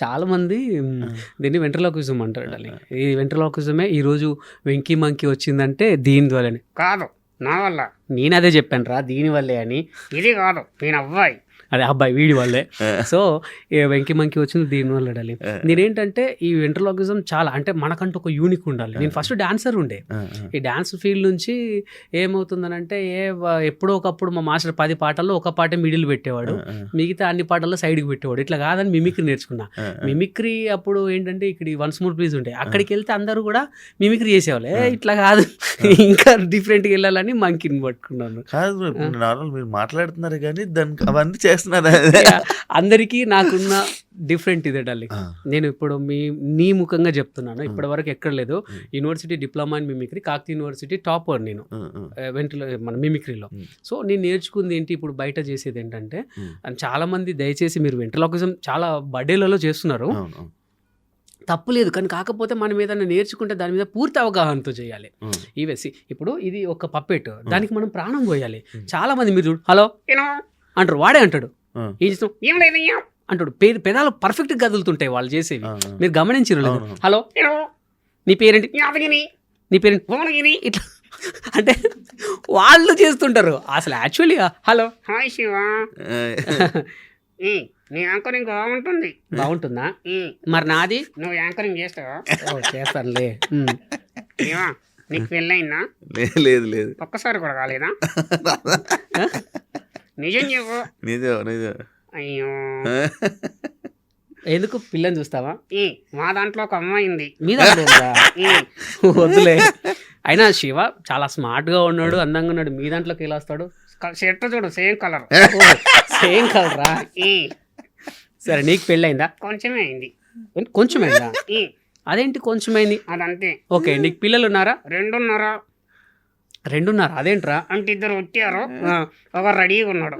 చాలా మంది దీన్ని వెంట్రలాక్విజం అంటారు. ఈ వెంట్రలాక్విజమే ఈరోజు వెంకీ మంకీ వచ్చిందంటే దీని ద్వారానే. కాదు, నా వల్ల. నేను అదే చెప్పాను రా, దీనివల్లే అని. ఇది కాదు, నేను అబ్బాయి. అదే అబ్బాయి వీడి వల్లే. సో వెంకీ మంకీ వచ్చింది దీనివల్ల డాలి. నేనేంటంటే ఈ వెంట్రలాక్విజం చాలా అంటే మనకంటూ ఒక యూనిక్ ఉండాలి. నేను ఫస్ట్ డాన్సర్ ఉండే, ఈ డాన్స్ ఫీల్డ్ నుంచి ఏమవుతుందనంటే ఎప్పుడో ఒకప్పుడు మా మాస్టర్ 10 పాటల్లో ఒక పాట మిడిల్ పెట్టేవాడు, మిగతా అన్ని పాటల్లో సైడ్కి పెట్టేవాడు. ఇట్లా కాదని మిమిక్రీ నేర్చుకున్నా. మిమిక్రీ అప్పుడు ఏంటంటే ఇక్కడ వన్స్ మోర్ ప్లీజ్ ఉండే, అక్కడికి వెళ్తే అందరూ కూడా మిమిక్రీ చేసేవాళ్ళు. ఇట్లా కాదు, ఇంకా డిఫరెంట్గా వెళ్ళాలని మంకీని పట్టుకున్నాను. కాదు నార్మల్ మీరు మాట్లాడుతున్నారు కానీ దానికి అవన్నీ చేస్తున్నారు. అందరికీ నాకున్న డిఫరెంట్ ఇదే డార్లింగ్. నేను ఇప్పుడు నీ ముఖంగా చెప్తున్నాను, ఇప్పటి వరకు ఎక్కడ లేదు. University diploma in mimicry, Kakatiya university topper నేను మన మిమిక్రీలో. సో నేను నేర్చుకుంది ఏంటి, ఇప్పుడు బయట చేసేది ఏంటంటే, చాలా మంది దయచేసి మీరు వెంట్రలాక్విజం చాలా బర్త్డేలలో చేస్తున్నారు, తప్పు లేదు. కానీ కాకపోతే మనం ఏదైనా నేర్చుకుంటే దాని మీద పూర్తి అవగాహనతో చేయాలి. ఈవెసి ఇప్పుడు ఇది ఒక పప్పెట్, దానికి మనం ప్రాణం పోయాలి. చాలా మంది మీరు చూడు హలో అంటారు, వాడే అంటాడు ఏం చేస్తాం ఏం లేదయ్యా అంటాడు. పెదాలు పర్ఫెక్ట్గా కదులుతుంటాయి వాళ్ళు చేసేవి, మీరు గమనించరు లేదు. హలో నీ పేరేంటి, నీ పేరేంటి, ఇట్లా అంటే వాళ్ళు చేస్తుంటారు. అసలు యాక్చువల్లీ హలో హాయ్ శివ. నీ యాంకరింగ్ బాగుంటుందా? మరి నాది నువ్వు యాంకరింగ్ చేస్తావా? చేస్తానులే. నీకు పెళ్ళయిందా? లేదు లేదు, ఒక్కసారి కూడా కాలేదా? నిజం చెప్పు. నిజం. అయ్యో, ఎందుకు పిల్లని చూస్తావా? మా దాంట్లో ఒక అమ్మాయి ఉంది. మీ దాంట్లో వద్దులే. అయినా శివ చాలా స్మార్ట్ గా ఉన్నాడు, అందంగా ఉన్నాడు. మీ దాంట్లోకి ఎలా వస్తాడు? షర్ట్ చూడు, సేమ్ కలర్. సేమ్ కలరా? సరే, నీకు పెళ్ళయిందా? కొంచెమే అయింది. కొంచెమైందా? అదేంటి కొంచెమైంది? అదంతే. ఓకే, నీకు పిల్లలు ఉన్నారా? 2.5. అదేంట్రా? అంటే 2 వచ్చారు, ఒక రెడీగా ఉన్నాడు.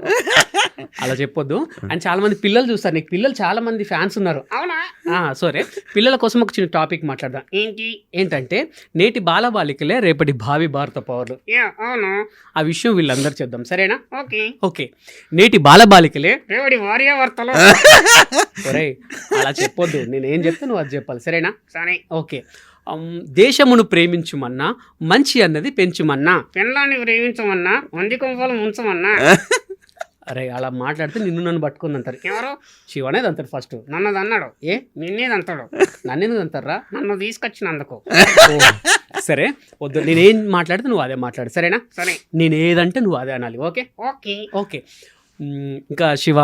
అలా చెప్పొద్దు. అండ్ చాలా మంది పిల్లలు చూస్తారు, నీకు పిల్లలు చాలా మంది ఫ్యాన్స్ ఉన్నారు. అవునా? సరే, పిల్లల కోసం ఒక చిన్న టాపిక్ మాట్లాడదాం. ఏంటంటే నేటి బాలబాలికలే రేపటి భావి భారత పౌరులు. అవును, ఆ విషయం వీళ్ళందరూ చేద్దాం, సరేనా? ఓకే. నేటి బాలబాలికలే రేపటి భార్యాభర్తలు. సరే, అలా చెప్పొద్దు. నేనేం చెప్తే నువ్వు అది చెప్పాలి, సరేనా? సరే. ఓకే. దేశమును ప్రేమించుమన్నా, మంచి అన్నది పెంచుమన్నా, పెళ్ళాన్ని ప్రేమించమన్నా, మంది కొంపలు ముంచమన్నా. అరే అలా మాట్లాడితే నన్ను పట్టుకుంది అంటారు. ఎవరు? శివనేది అంటారు ఫస్ట్. నన్ను అన్నాడు. నిన్నేది అంటాడు. నన్నెందుకు అంటారా? నన్ను తీసుకొచ్చినందుకు. సరే, వద్దు. నేనేం మాట్లాడితే నువ్వు అదే మాట్లాడు, సరేనా? సరే. నేనేదంటే నువ్వు అదే అనాలి. ఓకే. ఇంకా శివ.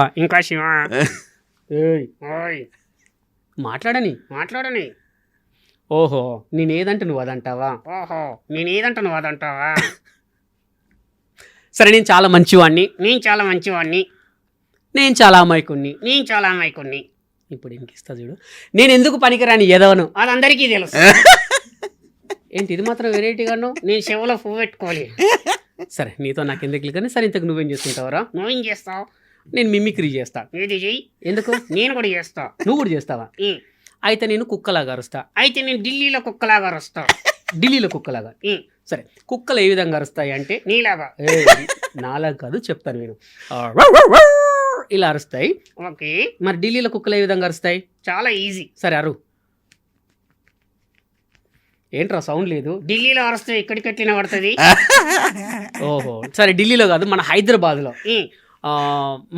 మాట్లాడని. ఓహో, నేనేదంటే నువ్వు అదంటావా? సరే, నేను చాలా మంచివాణ్ణి. నేను చాలా అమాయకుణ్ణి. ఇప్పుడు ఇంక ఇస్తా చూడు. నేను ఎందుకు పనికిరాని ఎదవను, అది అందరికీ తెలుసు. ఏంటి ఇది మాత్రం వెరైటీగాను? నేను చెవులో పువ్వు పెట్టుకోవాలి. సరే, నీతో నాకు ఎందుకు కానీ. సరే, ఇంతకు నువ్వేం చేస్తుంటావరా? నువ్వేం చేస్తావు? నేను మిమిక్రీ చేస్తా. ఏది చెయ్యి. ఎందుకు? నేను కూడా చేస్తా. నువ్వు కూడా చేస్తావా? అయితే నేను కుక్కలాగా అరుస్తా. అయితే నేను ఢిల్లీలో కుక్కలాగా అరుస్తా. ఢిల్లీలో కుక్కలాగా. సరే, కుక్కలు ఏ విధంగా అరుస్తాయి అంటే నీలాగా. నాలాగా కాదు, చెప్తాను నేను. ఇలా అరుస్తాయి. ఓకే. మరి ఢిల్లీలో కుక్కలు ఏ విధంగా అరుస్తాయి? చాలా ఈజీ. సరే, అరు. ఏంట్రా సౌండ్ లేదు? ఢిల్లీలో అరుస్తే ఎక్కడికి ఎట్లిన పడుతుంది. ఓహో, సరే. ఢిల్లీలో కాదు, మన హైదరాబాద్లో,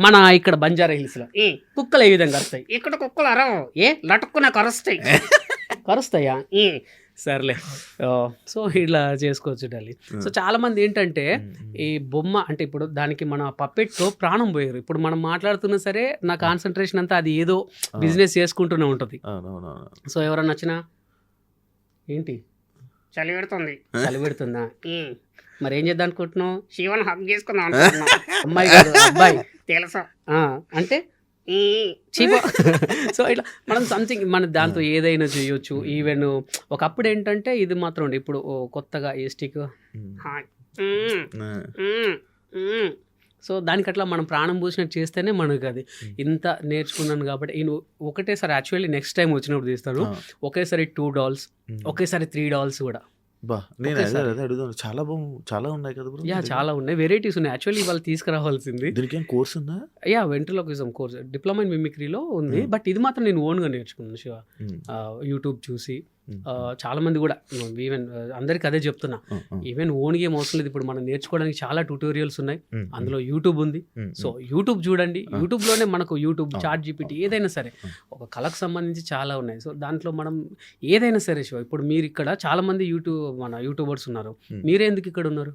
మన ఇక్కడ బంజారా హిల్స్ లో కుక్కలు ఏ విధంగా అరుస్తాయి? ఇక్కడ కుక్కలు అరవు. లటుక్కున కరుస్తాయి. కరుస్తాయా? సర్లే సో ఇట్లా చేసుకోవచ్చు డాలి. సో చాలా మంది ఏంటంటే ఈ బొమ్మ అంటే ఇప్పుడు దానికి మన పప్పెట్తో ప్రాణం పోయారు. ఇప్పుడు మనం మాట్లాడుతున్నా సరే నా కాన్సన్ట్రేషన్ అంతా అది ఏదో బిజినెస్ చేసుకుంటూనే ఉంటుంది. సో ఎవరన్నా వచ్చినా ఏంటి చలి పెడుతుంది. చలి పెడుతుందా, ఉమ్, మరి ఏం చేద్దాం అనుకుంటున్నావు? శివన్ హక్ చేసుకుందాం అనుకుంటున్నాం. అమ్మాయి కాదు అబ్బాయి. తెలుసా? అంటే ఉమ్, చీప. సో ఇట్లా మనం సంథింగ్ మన దాంతో ఏదైనా చేయొచ్చు. ఈవెన్ ఒకప్పుడు ఏంటంటే ఇది మాత్రం ఉండే, ఇప్పుడు కొత్తగా ఈ స్టిక్. హాయ్. ఉమ్, ఉమ్, ఉమ్. సో దానికి అట్లా మనం ప్రాణం పూసినట్టు చేస్తేనే మనకు అది ఇంత నేర్చుకున్నాను కాబట్టి నేను ఒకటేసారి యాక్చువల్లీ నెక్స్ట్ టైం వచ్చినప్పుడు తీస్తాను ఒకేసారి 2 dolls, ఒకేసారి 3 dolls కూడా. బా నేను అదే అడుగుతాను, చాలా ఉన్నాయి కదా బ్రో. యా చాలా ఉన్నాయి, వెరైటీస్ ఉన్నాయి. యాక్చువల్లీ వాళ్ళు తీసుకురావాల్సింది. దీనికి ఏం కోర్స్ ఉందా? యా వెంట్రిలోకిజం కోర్స్ డిప్లొమా ఇన్ మిమిక్రీలో ఉంది. బట్ ఇది మాత్రం నేను ఓన్గా నేర్చుకున్నాను శివ. యూట్యూబ్ చూసి చాలా మంది కూడా ఈవెన్ అందరికి అదే చెప్తున్నా, ఈవెన్ ఓన్గా ఏం అవసరం లేదు. ఇప్పుడు మనం నేర్చుకోవడానికి చాలా ట్యూటోరియల్స్ ఉన్నాయి, అందులో యూట్యూబ్ ఉంది. సో యూట్యూబ్ చూడండి, యూట్యూబ్లోనే మనకు యూట్యూబ్, చాట్ జీపీటీ ఏదైనా సరే ఒక కళకు సంబంధించి చాలా ఉన్నాయి. సో దాంట్లో మనం ఏదైనా సరే శివ, ఇప్పుడు మీరు ఇక్కడ చాలా మంది మన యూట్యూబర్స్ ఉన్నారు, మీరే ఎందుకు ఇక్కడ ఉన్నారు?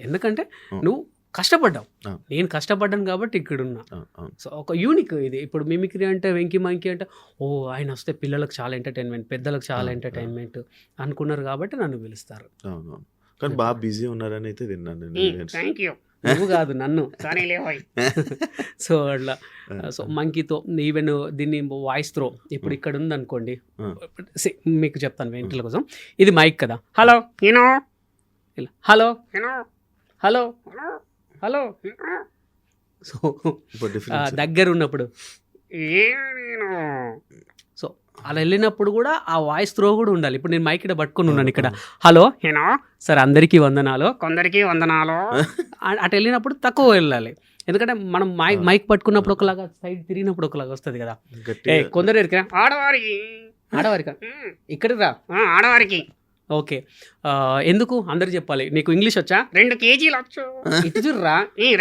ఎందుకంటే నువ్వు కష్టపడ్డావు, నేను కష్టపడ్డాను కాబట్టి ఇక్కడ ఉన్నా. సో ఒక యూనిక్ ఇది. ఇప్పుడు మిమిక్రీ అంటే వెంకీ మంకీ అంటే ఓ ఆయన వస్తే పిల్లలకు చాలా ఎంటర్టైన్మెంట్, పెద్దలకు చాలా ఎంటర్టైన్మెంట్ అనుకున్నారు కాబట్టి నన్ను పిలుస్తారు. కానీ బాగా బిజీ ఉన్నారని అయితే విన్నాను. Thank you. నువ్వు కాదు నన్ను. కానీ లేవాయ్. సో అట్లా సో మంకీతో ఈవెన్ దీన్ని వాయిస్ త్రో ఇప్పుడు ఇక్కడ ఉంది అనుకోండి, మీకు చెప్తాను వెంట్రుల కోసం. ఇది మైక్ కదా, హలో యూనో, ఇలా hello you know, hello hello, hello. So difference. దగ్గర ఉన్నప్పుడు నేను సో అలా వెళ్ళినప్పుడు కూడా ఆ వాయిస్ త్రో కూడా ఉండాలి. ఇప్పుడు నేను మైక్ ఇక్కడ పట్టుకుని ఉన్నాను, ఇక్కడ హలో యూనో, సార్ అందరికీ వందనాలు, కొందరికి వందనాలు. అటు వెళ్ళినప్పుడు తక్కువ వెళ్ళాలి. ఎందుకంటే మనం మైక్ పట్టుకున్నప్పుడు ఒకలాగా, సైడ్ తిరిగినప్పుడు ఒకలాగా వస్తుంది కదా. గట్టిగా కొందరు ఎరికా ఆడవారికి, ఆడవారికా ఉమ్, ఇక్కడికి రా. ఆడవారికి ఓకే, ఎందుకు అందరు చెప్పాలి? నీకు ఇంగ్లీష్ వచ్చా? 2 kgs వచ్చు. ఇటు చూడరా.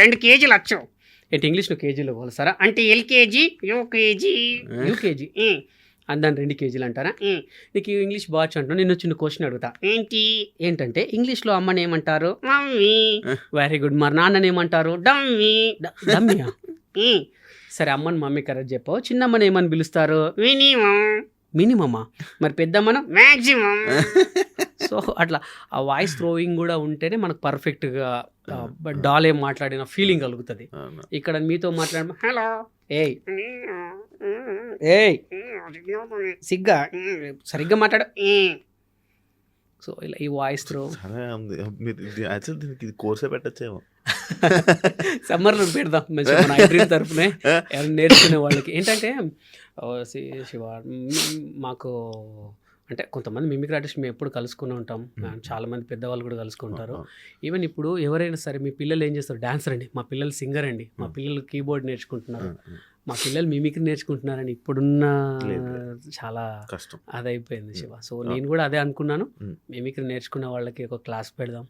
2 kgs వచ్చు. ఏంటి ఇంగ్లీష్లో కేజీలో పోలుస్తారా? అంటే LKG, UKG, యూకేజీ దాన్ని 2 kgs అంటారా? నీకు ఇంగ్లీష్ బాగా అంటున్నావు. నేను చిన్న క్వశ్చన్ అడుగుతా. ఏంటి? ఏంటంటే ఇంగ్లీష్లో అమ్మని ఏమంటారు? మమ్మీ. Very good. మరి నాన్నని ఏమంటారు? డమ్మీ. డమ్మియా? సరే అమ్మని మమ్మీ కరెక్ట్ చెప్పావు. చిన్నమ్మని ఏమని పిలుస్తారు? మినిమం. మినిమమా? మరి పెద్దమ్మను? మ్యాక్సిమం. సో అట్లా ఆ వాయిస్ థ్రోయింగ్ కూడా ఉంటేనే మనకు పర్ఫెక్ట్గా డాల్ ఏం మాట్లాడిన ఫీలింగ్ కలుగుతుంది. ఇక్కడ మీతో మాట్లాడ హలో, ఏయ్ ఏయ్ సిగ్గా సరిగ్గా మాట్లాడు. సో ఇలా ఈ వాయిస్ త్రో సరే ఉంది. మీరు యాక్చువల్ దీనికి ఇది కోర్సే పెట్టచ్చేమో. సమ్మర్లో పెడదాం మంచిగా మన ఐడ్రీమ్ తరఫునే ఎవరైనా నేర్చుకునే వాళ్ళకి. ఏంటంటే శివ మాకు అంటే కొంతమంది మిమిక్రీ ఆర్టిస్ట్ మేము ఎప్పుడు కలుసుకుని ఉంటాం, చాలామంది పెద్దవాళ్ళు కూడా కలుసుకుంటారు. ఈవెన్ ఇప్పుడు ఎవరైనా సరే మీ పిల్లలు ఏం చేస్తారు? డాన్సర్ అండి, మా పిల్లలు సింగర్ అండి, మా పిల్లలు కీబోర్డ్ నేర్చుకుంటున్నారు, మా పిల్లలు మిమిక్రీ నేర్చుకుంటున్నారని ఇప్పుడున్న చాలా కష్టం అదైపోయింది శివ. సో నేను కూడా అదే అనుకున్నాను, మిమిక్రీ నేర్చుకునే వాళ్ళకి ఒక క్లాస్ పెడదాం.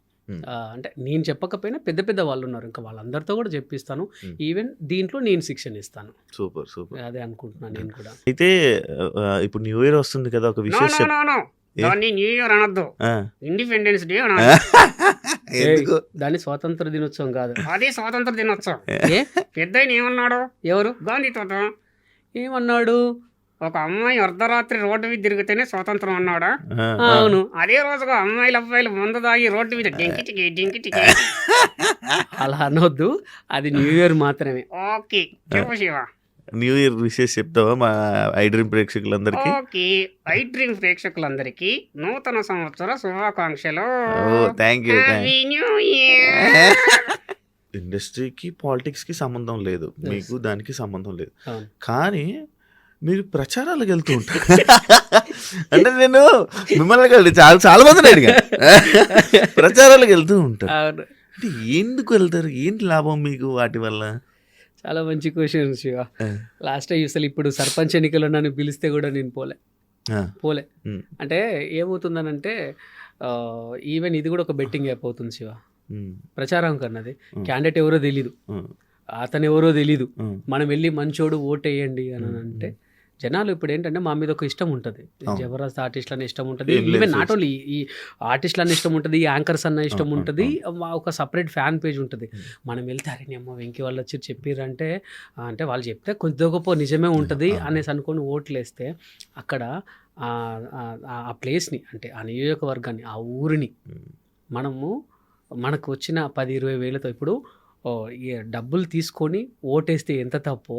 అంటే నేను చెప్పకపోయినా పెద్ద పెద్ద వాళ్ళు ఉన్నారు, ఇంకా వాళ్ళందరితో కూడా చెప్పిస్తాను. ఈవెన్ దీంట్లో నేను శిక్షణ ఇస్తాను. Super super. అదే అనుకుంటున్నాను నేను కూడా. అయితే ఇప్పుడు న్యూ ఇయర్ వస్తుంది కదా, ఒక విశేషం. దాన్ని న్యూ ఇయర్ అనొద్దు, ఇండిపెండెన్స్ డే అనాలి. ఎందుకు? దాన్ని స్వాతంత్ర దినోత్సవం కాదు, అదే స్వాతంత్ర దినోత్సవం. ఏ పెద్ద ఏమన్నాడు? ఎవరు? గాంధీ తాత ఏమన్నాడు? ఒక అమ్మాయి అర్ధరాత్రి రోడ్డు మీద తిరిగితేనే స్వాతంత్రం అన్నాడా? అవును. అదే రోజుగా అమ్మాయిలు అబ్బాయిలు ముందు దాగి రోడ్డు మీద డింకిటికి డింకిటికి. అలా అనొద్దు, అది న్యూ ఇయర్ మాత్రమే. ఓకే చెప్పు శివ. న్యూ ఇయర్ విషెస్ చెప్తావా మా ఐ డ్రీమ్ ప్రేక్షకులందరికీ? ఓకే, ఐ డ్రీమ్ ప్రేక్షకులందరికీ నూతన సంవత్సర శుభాకాంక్షలు. Thank you. Happy new year. ఇండస్ట్రీకి పాలిటిక్స్కి సంబంధం లేదు, మీకు దానికి సంబంధం లేదు, అవును. కానీ మీరు ప్రచారాలకు వెళ్తూ ఉంటారు. అంటే నేను మిమ్మల్ని కాదు, చాలా మందిని అడిగా, ప్రచారాలకు వెళ్తూ ఉంటారు. అవును. అంటే ఎందుకు వెళ్తారు? ఏంటి లాభం మీకు వాటి వల్ల? చాలా మంచి క్వశ్చన్ శివ. లాస్ట్ టైం అసలు ఇప్పుడు సర్పంచ్ ఎన్నికలు నన్ను పిలిస్తే కూడా నేను పోలే. అంటే ఏమవుతుందనంటే ఈవెన్ ఇది కూడా ఒక బెట్టింగ్ యాప్ అవుతుంది శివ. ప్రచారం కన్నది క్యాండిడేట్ ఎవరో తెలీదు, అతను ఎవరో తెలీదు, మనం వెళ్ళి మంచోడు ఓటేయండి అని అంటే జనాలు ఇప్పుడు ఏంటంటే మా మీద ఒక ఇష్టం ఉంటుంది, అవును. జబర్దస్త్ ఆర్టిస్టులు అనే ఇష్టం ఉంటుంది, ఏం లేదు ఈవెన్ నాట్ face. ఓన్లీ ఈ ఆర్టిస్టులు అనే ఇష్టం ఉంటుంది, ఈ యాంకర్స్ అన్న ఇష్టం అవును, ఉంటుంది, ఒక సపరేట్ ఫ్యాన్ పేజ్ ఉంటుంది. Hmm. మనం వెళ్తే అరే నీ అమ్మ వెంకీ వాళ్ళు వచ్చి చెప్పిర్రంటే అంటే వాళ్ళు చెప్తే కొద్ది గొప్ప నిజమే ఉంటుంది అవును. అనేసి అనుకొని ఓట్లు వేస్తే అక్కడ ఆ ప్లేస్ని అంటే ఆ నియోజకవర్గాన్ని ఆ ఊరిని మనకు వచ్చిన 10-20 వేలతో ఇప్పుడు ఈ డబ్బులు తీసుకొని ఓటేస్తే ఎంత తప్పో,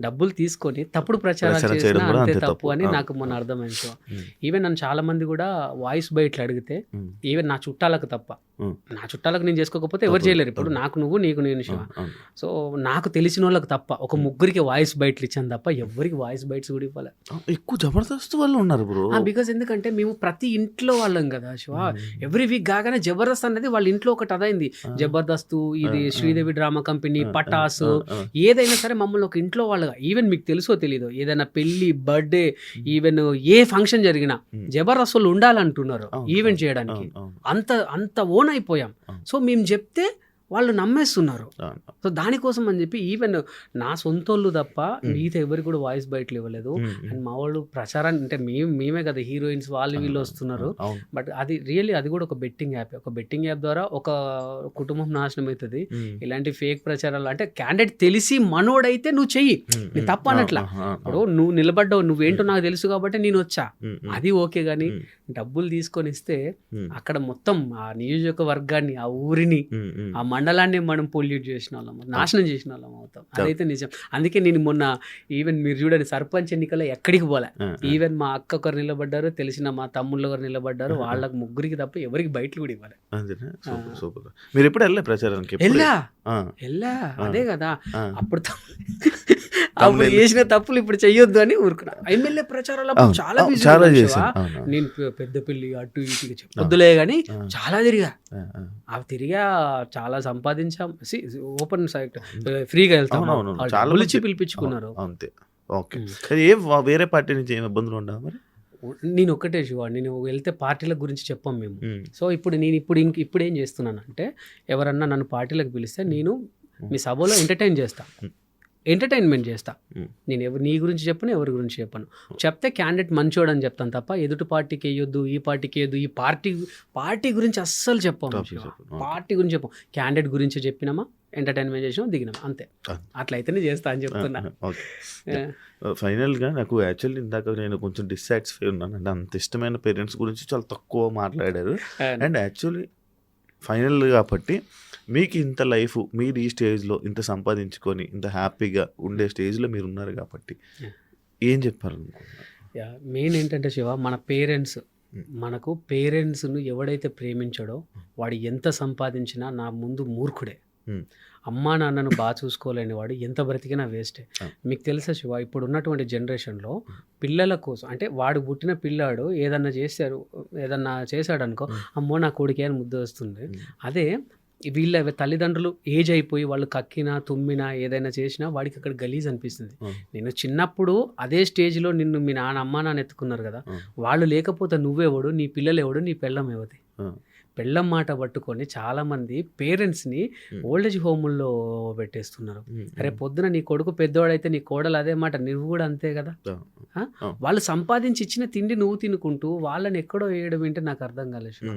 డబ్బులు తీసుకొని తప్పుడు ప్రచారం ప్రచారం చేసినా చేయడం కూడా అంతే అంతే తప్పు తప్పు. అని ఆ. నాకు మొన్న అర్థమైంది. సో ఈవెన్ నన్ను చాలా మంది కూడా వాయిస్ బయట్లు అడిగితే ఈవెన్ నా చుట్టాలకు తప్ప, నా చుట్టాలకు నేను చేసుకోకపోతే ఎవరు తప్పు. చేయలేరు. ఇప్పుడు నాకు నువ్వు నీకు నేను శివ. సో నాకు తెలిసిన వాళ్ళకి తప్ప ఒక ముగ్గురికి వాయిస్ బయట్లు ఇచ్చాను తప్ప ఎవరికి వాయిస్ బైట్స్ కూడా ఇవ్వాలి. ఎక్కువ జబర్దస్త్ వాళ్ళు ఉన్నారు బ్రో. బికాస్ ఎందుకంటే మేము ప్రతి ఇంట్లో వాళ్ళం కదా శివ. ఎవ్రీ వీక్ కాగానే జబర్దస్త్ అనేది వాళ్ళ ఇంట్లో ఒకటి అదైంది. జబర్దస్త్ ఇది శ్రీదేవి డ్రామా కంపెనీ, పటాసు, ఏదైనా సరే మమ్మల్ని ఒక ఇంట్లో వాళ్ళగా, ఈవెన్ మీకు తెలుసో తెలీదో ఏదైనా పెళ్లి, బర్త్డే, ఈవెన్ ఏ ఫంక్షన్ జరిగినా జబర్దస్త్ వాళ్ళు ఉండాలంటున్నారు ఈవెంట్ చేయడానికి. అంత ఓన్ అయిపోయాం. సో మేము చెప్తే వాళ్ళు నమ్మేస్తున్నారు. సో దానికోసం అని చెప్పి ఈవెన్ నా సొంతోళ్ళు తప్ప మిగతా ఎవరికి కూడా వాయిస్ బయటలు ఇవ్వలేదు. అండ్ మా వాళ్ళు ప్రచారాన్ని అంటే మేమే కదా హీరోయిన్స్ వాళ్ళు వీళ్ళు వస్తున్నారు. బట్ అది రియల్లీ అది కూడా ఒక బెట్టింగ్ యాప్. ఒక బెట్టింగ్ యాప్ ద్వారా ఒక కుటుంబం నాశనం అవుతుంది. ఇలాంటి ఫేక్ ప్రచారాలు అంటే క్యాండిడేట్ తెలిసి మనోడైతే నువ్వు చెయ్యి, నీ తప్ప అనట్లా. ఇప్పుడు నువ్వు నిలబడ్డావు, నువ్వేంటో నాకు తెలుసు కాబట్టి నేను వచ్చా, అది ఓకే. కానీ డబ్బులు తీసుకొని ఇస్తే అక్కడ మొత్తం ఆ నియోజకవర్గాన్ని, ఆ ఊరిని, ఆ మండలాన్ని మనం పొల్యూట్ చేసిన వాళ్ళం, నాశనం చేసిన వాళ్ళం అవుతాం. అదైతే నిజం. అందుకే నేను మొన్న ఈవెన్ మీరు చూడండి సర్పంచ్ ఎన్నికల్లో ఎక్కడికి పోలే. ఈవెన్ మా అక్క ఒకరు నిలబడ్డారు, తెలిసిన మా తమ్ముళ్ళు ఒకరు నిలబడ్డారు, వాళ్ళకి ముగ్గురికి తప్ప ఎవరికి బయటలు కూడా ఇవ్వాలి. మీరు ఎప్పుడు వెళ్ళే ప్రచారానికి? వెళ్ళా అదే కదా. అప్పుడు చేసిన తప్పులు ఇప్పుడు చెయ్యొద్దు అని ఊరుకున్నా. ఎమ్మెల్యే ప్రచారాలు చాలా నేను పెద్ద పెళ్లి అటు ఇటు చెప్పొద్దులే గానీ చాలా తిరిగా. అవి తిరిగా చాలా సంపాదించాం. ఓపెన్ సైట్ ఫ్రీగా వెళ్తాం, పిలిపించుకున్నారు అంతే. ఓకే. వేరే పార్టీ నుంచి ఏం ఇబ్బందులు ఉండవు మరి? నేను ఒక్కటే శివ, నేను వెళ్తే పార్టీల గురించి చెప్పాం మేము. సో ఇప్పుడు ఏం చేస్తున్నాను అంటే ఎవరన్నా నన్ను పార్టీలకు పిలిస్తే నేను మీ సభలో ఎంటర్టైన్మెంట్ చేస్తా. నేను నీ గురించి చెప్పను, ఎవరి గురించి చెప్పను. చెప్తే క్యాండిడేట్ మంచోడు అని చెప్తాను తప్ప ఎదుటి పార్టీకి వేయొద్దు, ఈ పార్టీకి వేయొద్దు, ఈ పార్టీ గురించి అస్సలు చెప్పాము. పార్టీ గురించి చెప్పాం, క్యాండిడేట్ గురించి చెప్పినామా, ఎంటర్టైన్మెంట్ చేసినామా, దిగినామా, అంతే. అట్లయితేనే చేస్తా అని చెప్తున్నా. ఫైనల్గా నాకు యాక్చువల్లీ ఇందాక నేను కొంచెం డిస్సాటిస్ఫై ఉన్నాను. అంటే అంత ఇష్టమైన పేరెంట్స్ గురించి చాలా తక్కువ మాట్లాడారు. అండ్ యాక్చువల్లీ ఫైనల్ కాబట్టి మీకు ఇంత లైఫ్, మీరు ఈ స్టేజ్లో ఇంత సంపాదించుకొని ఇంత హ్యాపీగా ఉండే స్టేజ్లో మీరు ఉన్నారు కాబట్టి ఏం చెప్పారు? మెయిన్ ఏంటంటే శివ, మన మనకు పేరెంట్స్ను ఎవడైతే ప్రేమించాడో వాడు ఎంత సంపాదించినా నా ముందు మూర్ఖుడే. అమ్మా నాన్నను బాగా చూసుకోలేని వాడు ఎంత బ్రతికినా వేస్టే. మీకు తెలుసా శివ, ఇప్పుడు ఉన్నటువంటి జనరేషన్లో పిల్లల కోసం అంటే వాడు పుట్టిన పిల్లాడు ఏదన్నా చేశాడు అనుకో, అమ్మో నా కొడుకే అని ముద్ద వస్తుంది. అదే వీళ్ళ తల్లిదండ్రులు ఏజ్ అయిపోయి వాళ్ళు కక్కినా తుమ్మినా ఏదైనా చేసినా వాడికి అక్కడ గలీజ్ అనిపిస్తుంది. నేను చిన్నప్పుడు అదే స్టేజ్లో నిన్ను మీ అమ్మా నాన్న ఎత్తుకున్నారు కదా, వాళ్ళు లేకపోతే నువ్వెవడు, నీ పిల్లలు ఎవడు, నీ పెళ్ళం ఎవది. పెళ్ళం మాట పట్టుకొని చాలామంది పేరెంట్స్ని ఓల్డేజ్ హోముల్లో పెట్టేస్తున్నారు. అరే పొద్దున నీ కొడుకు పెద్దవాడైతే నీ కోడలు అదే మాట, నువ్వు కూడా అంతే కదా. వాళ్ళు సంపాదించి ఇచ్చిన తిండి నువ్వు తినుకుంటూ వాళ్ళని ఎక్కడో వేయడం ఏంటి నాకు అర్థం కాలేదు.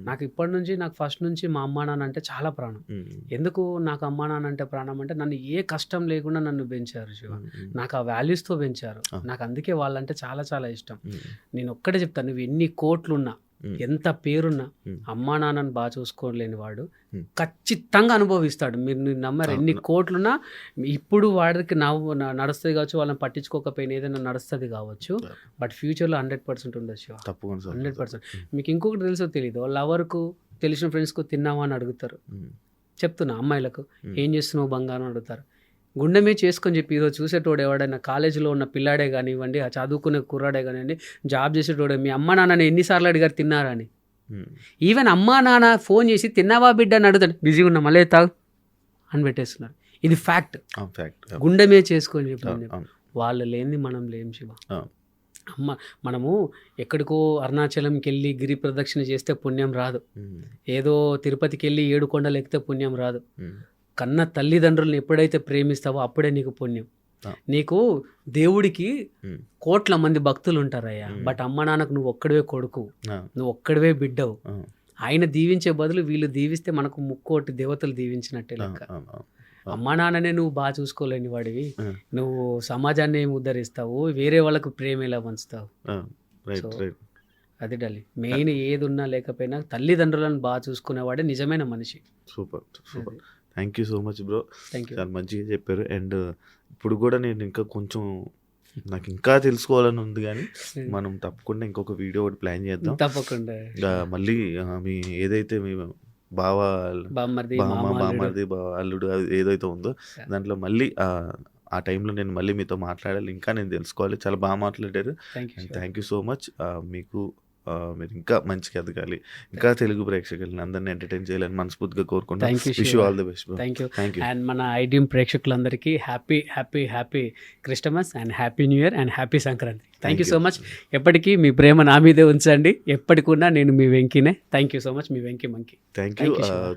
నాకు ఇప్పటి నుంచి, నాకు ఫస్ట్ నుంచి మా అమ్మా నాన్న అంటే చాలా ప్రాణం. ఎందుకు నాకు అమ్మా నాన్న అంటే ప్రాణం అంటే నన్ను ఏ కష్టం లేకుండా నన్ను పెంచారు శివ, నాకు ఆ వాల్యూస్తో పెంచారు. నాకు అందుకే వాళ్ళంటే చాలా చాలా ఇష్టం. నేను ఒక్కటే చెప్తాను, నువ్వు ఎన్ని కోట్లున్నా, ఎంత పేరున్నా, అమ్మా నాన్నని బాగా చూసుకోలేని వాడు ఖచ్చితంగా అనుభవిస్తాడు. మీరు నమ్మరు, ఎన్ని కోట్లున్నా ఇప్పుడు వాడికి నడుస్తుంది కావచ్చు, వాళ్ళని పట్టించుకోకపోయినా ఏదైనా నడుస్తుంది కావచ్చు, బట్ ఫ్యూచర్లో 100% ఉండొచ్చు. 100%. మీకు ఇంకొకటి తెలుసో తెలీదు, లవర్కు తెలిసిన ఫ్రెండ్స్కు తిన్నావా అని అడుగుతారు. చెప్తున్నా, అమ్మాయిలకు ఏం చేస్తున్నావు బంగారం అడుగుతారు. గుండెమే చేసుకొని చెప్పి ఈరోజు చూసేటోడు ఎవడైనా కాలేజీలో ఉన్న పిల్లాడే కానివ్వండి, ఆ చదువుకునే కుర్రాడే కానివ్వండి, జాబ్ చేసేటోడే మీ అమ్మ నాన్నని ఎన్నిసార్లు అడిగారు తిన్నారా అని. ఈవెన్ అమ్మా నాన్న ఫోన్ చేసి తిన్నావా బిడ్డ అని అడుగుతాడు, బిజీగా ఉన్నా మళ్ళీ తాగు అని పెట్టేస్తున్నారు. ఇది ఫ్యాక్ట్. గుండెమే చేసుకొని చెప్పి వాళ్ళు లేనిది మనం లేం శివ. మనము ఎక్కడికో అరుణాచలంకి వెళ్ళి గిరి ప్రదక్షిణ చేస్తే పుణ్యం రాదు, ఏదో తిరుపతికి వెళ్ళి 7 కొండలు ఎక్కితే పుణ్యం రాదు. కన్న తల్లిదండ్రులను ఎప్పుడైతే ప్రేమిస్తావో అప్పుడే నీకు పుణ్యం. నీకు దేవుడికి కోట్ల మంది భక్తులు ఉంటారయ్యా, బట్ అమ్మ నాన్నకు నువ్వు ఒక్కడివే కొడుకు, నువ్వు ఒక్కడివే బిడ్డవు. ఆయన దీవించే బదులు వీళ్ళు దీవిస్తే మనకు ముక్కోటి దేవతలు దీవించినట్టే లెక్క. అమ్మా నాన్ననే నువ్వు బాగా చూసుకోలేని వాడివి, నువ్వు సమాజాన్ని ఏమి ఉద్ధరిస్తావు, వేరే వాళ్ళకు ప్రేమ ఎలా పంచుతావు? అది డాలి మెయిన్, ఏది ఉన్నా లేకపోయినా తల్లిదండ్రులను బాగా చూసుకునేవాడే నిజమైన మనిషి. Super super, thank you so much bro, thank you. చాలా మంచిగా చెప్పారు. అండ్ ఇప్పుడు కూడా నేను ఇంకా కొంచెం నాకు ఇంకా తెలుసుకోవాలని ఉంది, కానీ మనం తప్పకుండా ఇంకొక వీడియో ఒకటి ప్లాన్ చేద్దాం తప్పకుండా. మళ్ళీ మీ ఏదైతే మీ బామ్మర్ది అల్లుడు ఏదైతే ఉందో దాంట్లో మళ్ళీ ఆ టైంలో నేను మళ్ళీ మీతో మాట్లాడాలి, ఇంకా నేను తెలుసుకోవాలి. చాలా బాగా మాట్లాడారు. Thank you so much. మీకు మీరు ఇంకా మంచిగా ఎదగాలి, ఇంకా తెలుగు ప్రేక్షకులను అందరినీ ఎంటర్టైన్ చేయాలని మనస్ఫూర్తిగా కోరుకుంటాను. Wish you all the best. Thank you. And మన ఐడ్రీమ్ ప్రేక్షకులందరికీ happy happy happy Christmas and happy new year and happy Sankranti. Thank you so much. ఎప్పటికీ మీ ప్రేమ నా మీదే ఉంచండి, ఎప్పటికున్నా నేను మీ వెంకీనే. థ్యాంక్ యూ సో మచ్, మీ వెంకీ మంకీ. Thank you.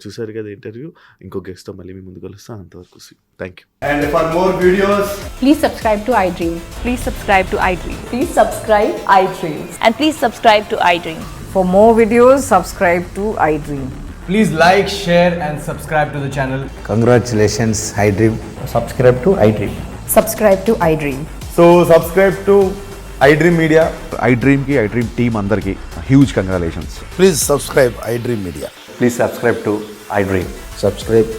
చూసారు కదా ఇంటర్వ్యూ, ఇంకో గెస్ట్తో మళ్ళీ మీ ముందు కలుస్తాం. అంతవరకు thank you. And for more videos, Please subscribe to iDream. Please subscribe to iDream. Please subscribe iDream. And please subscribe to iDream. For more videos, subscribe to iDream. please like, share, and subscribe to the channel. Congratulations, iDream. Subscribe to iDream. Subscribe to iDream. So subscribe to iDream Media. iDream ki iDream team andarki huge congratulations. Please subscribe iDream Media. Please subscribe to iDream. Subscribe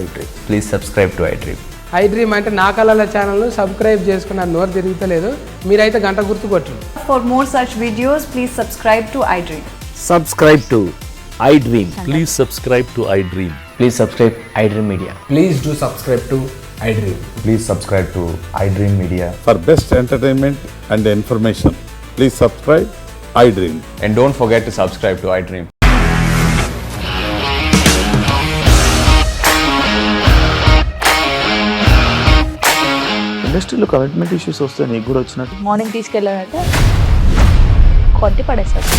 iDream. Please subscribe to iDream. iDream అంటే నా కళల ఛానల్ను subscribe చేసుకున్న నోరు తిరుగుతలేదు, మీరైతే గంట గుర్తు కొట్టండి. For more such videos, please subscribe to iDream. Subscribe to iDream. Please subscribe to iDream. Please subscribe iDream Media. Please do subscribe to iDream. Please subscribe to iDream Media. For best entertainment and information, please subscribe iDream. And don't forget to subscribe to iDream. ఇండస్ట్రీలో commitment issues వస్తే నీకు కూడా వచ్చినట్టు? Morning తీసుకెళ్ళాడంటే కొట్టి పడేస్తాడు.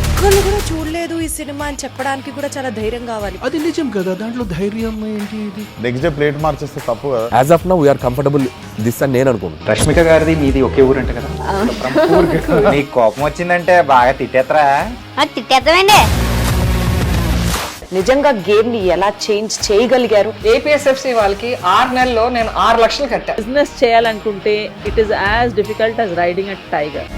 ఒక్కళ్ళు కూడా చూడలేదు ఈ సినిమా అని చెప్పడానికి కూడా చాలా ధైర్యం కావాలి. అది నిజం కదా, దాంట్లో ధైర్యం ఏంటి? ఇది నెక్స్ట్ డే ప్లేట్ మార్చేస్తే తప్పు కదా. As of now, we are comfortable this అని నేను అనుకుంటున్నాను. రష్మిక గారిది మీది ఒకే ఊరంట కదా? నీకు కోపం వచ్చిందంటే బాగా తిట్టేత్తరా? తిట్టేద్దామండి. నిజంగా గేమ్ ని ఎలా చేంజ్ చేయగలిగారు? APSFC వాళ్ళకి 6 నెలల్లో నేను 6 లక్షలు కట్టా. బిజినెస్ చేయాలనుకుంటే it is as difficult as riding a tiger.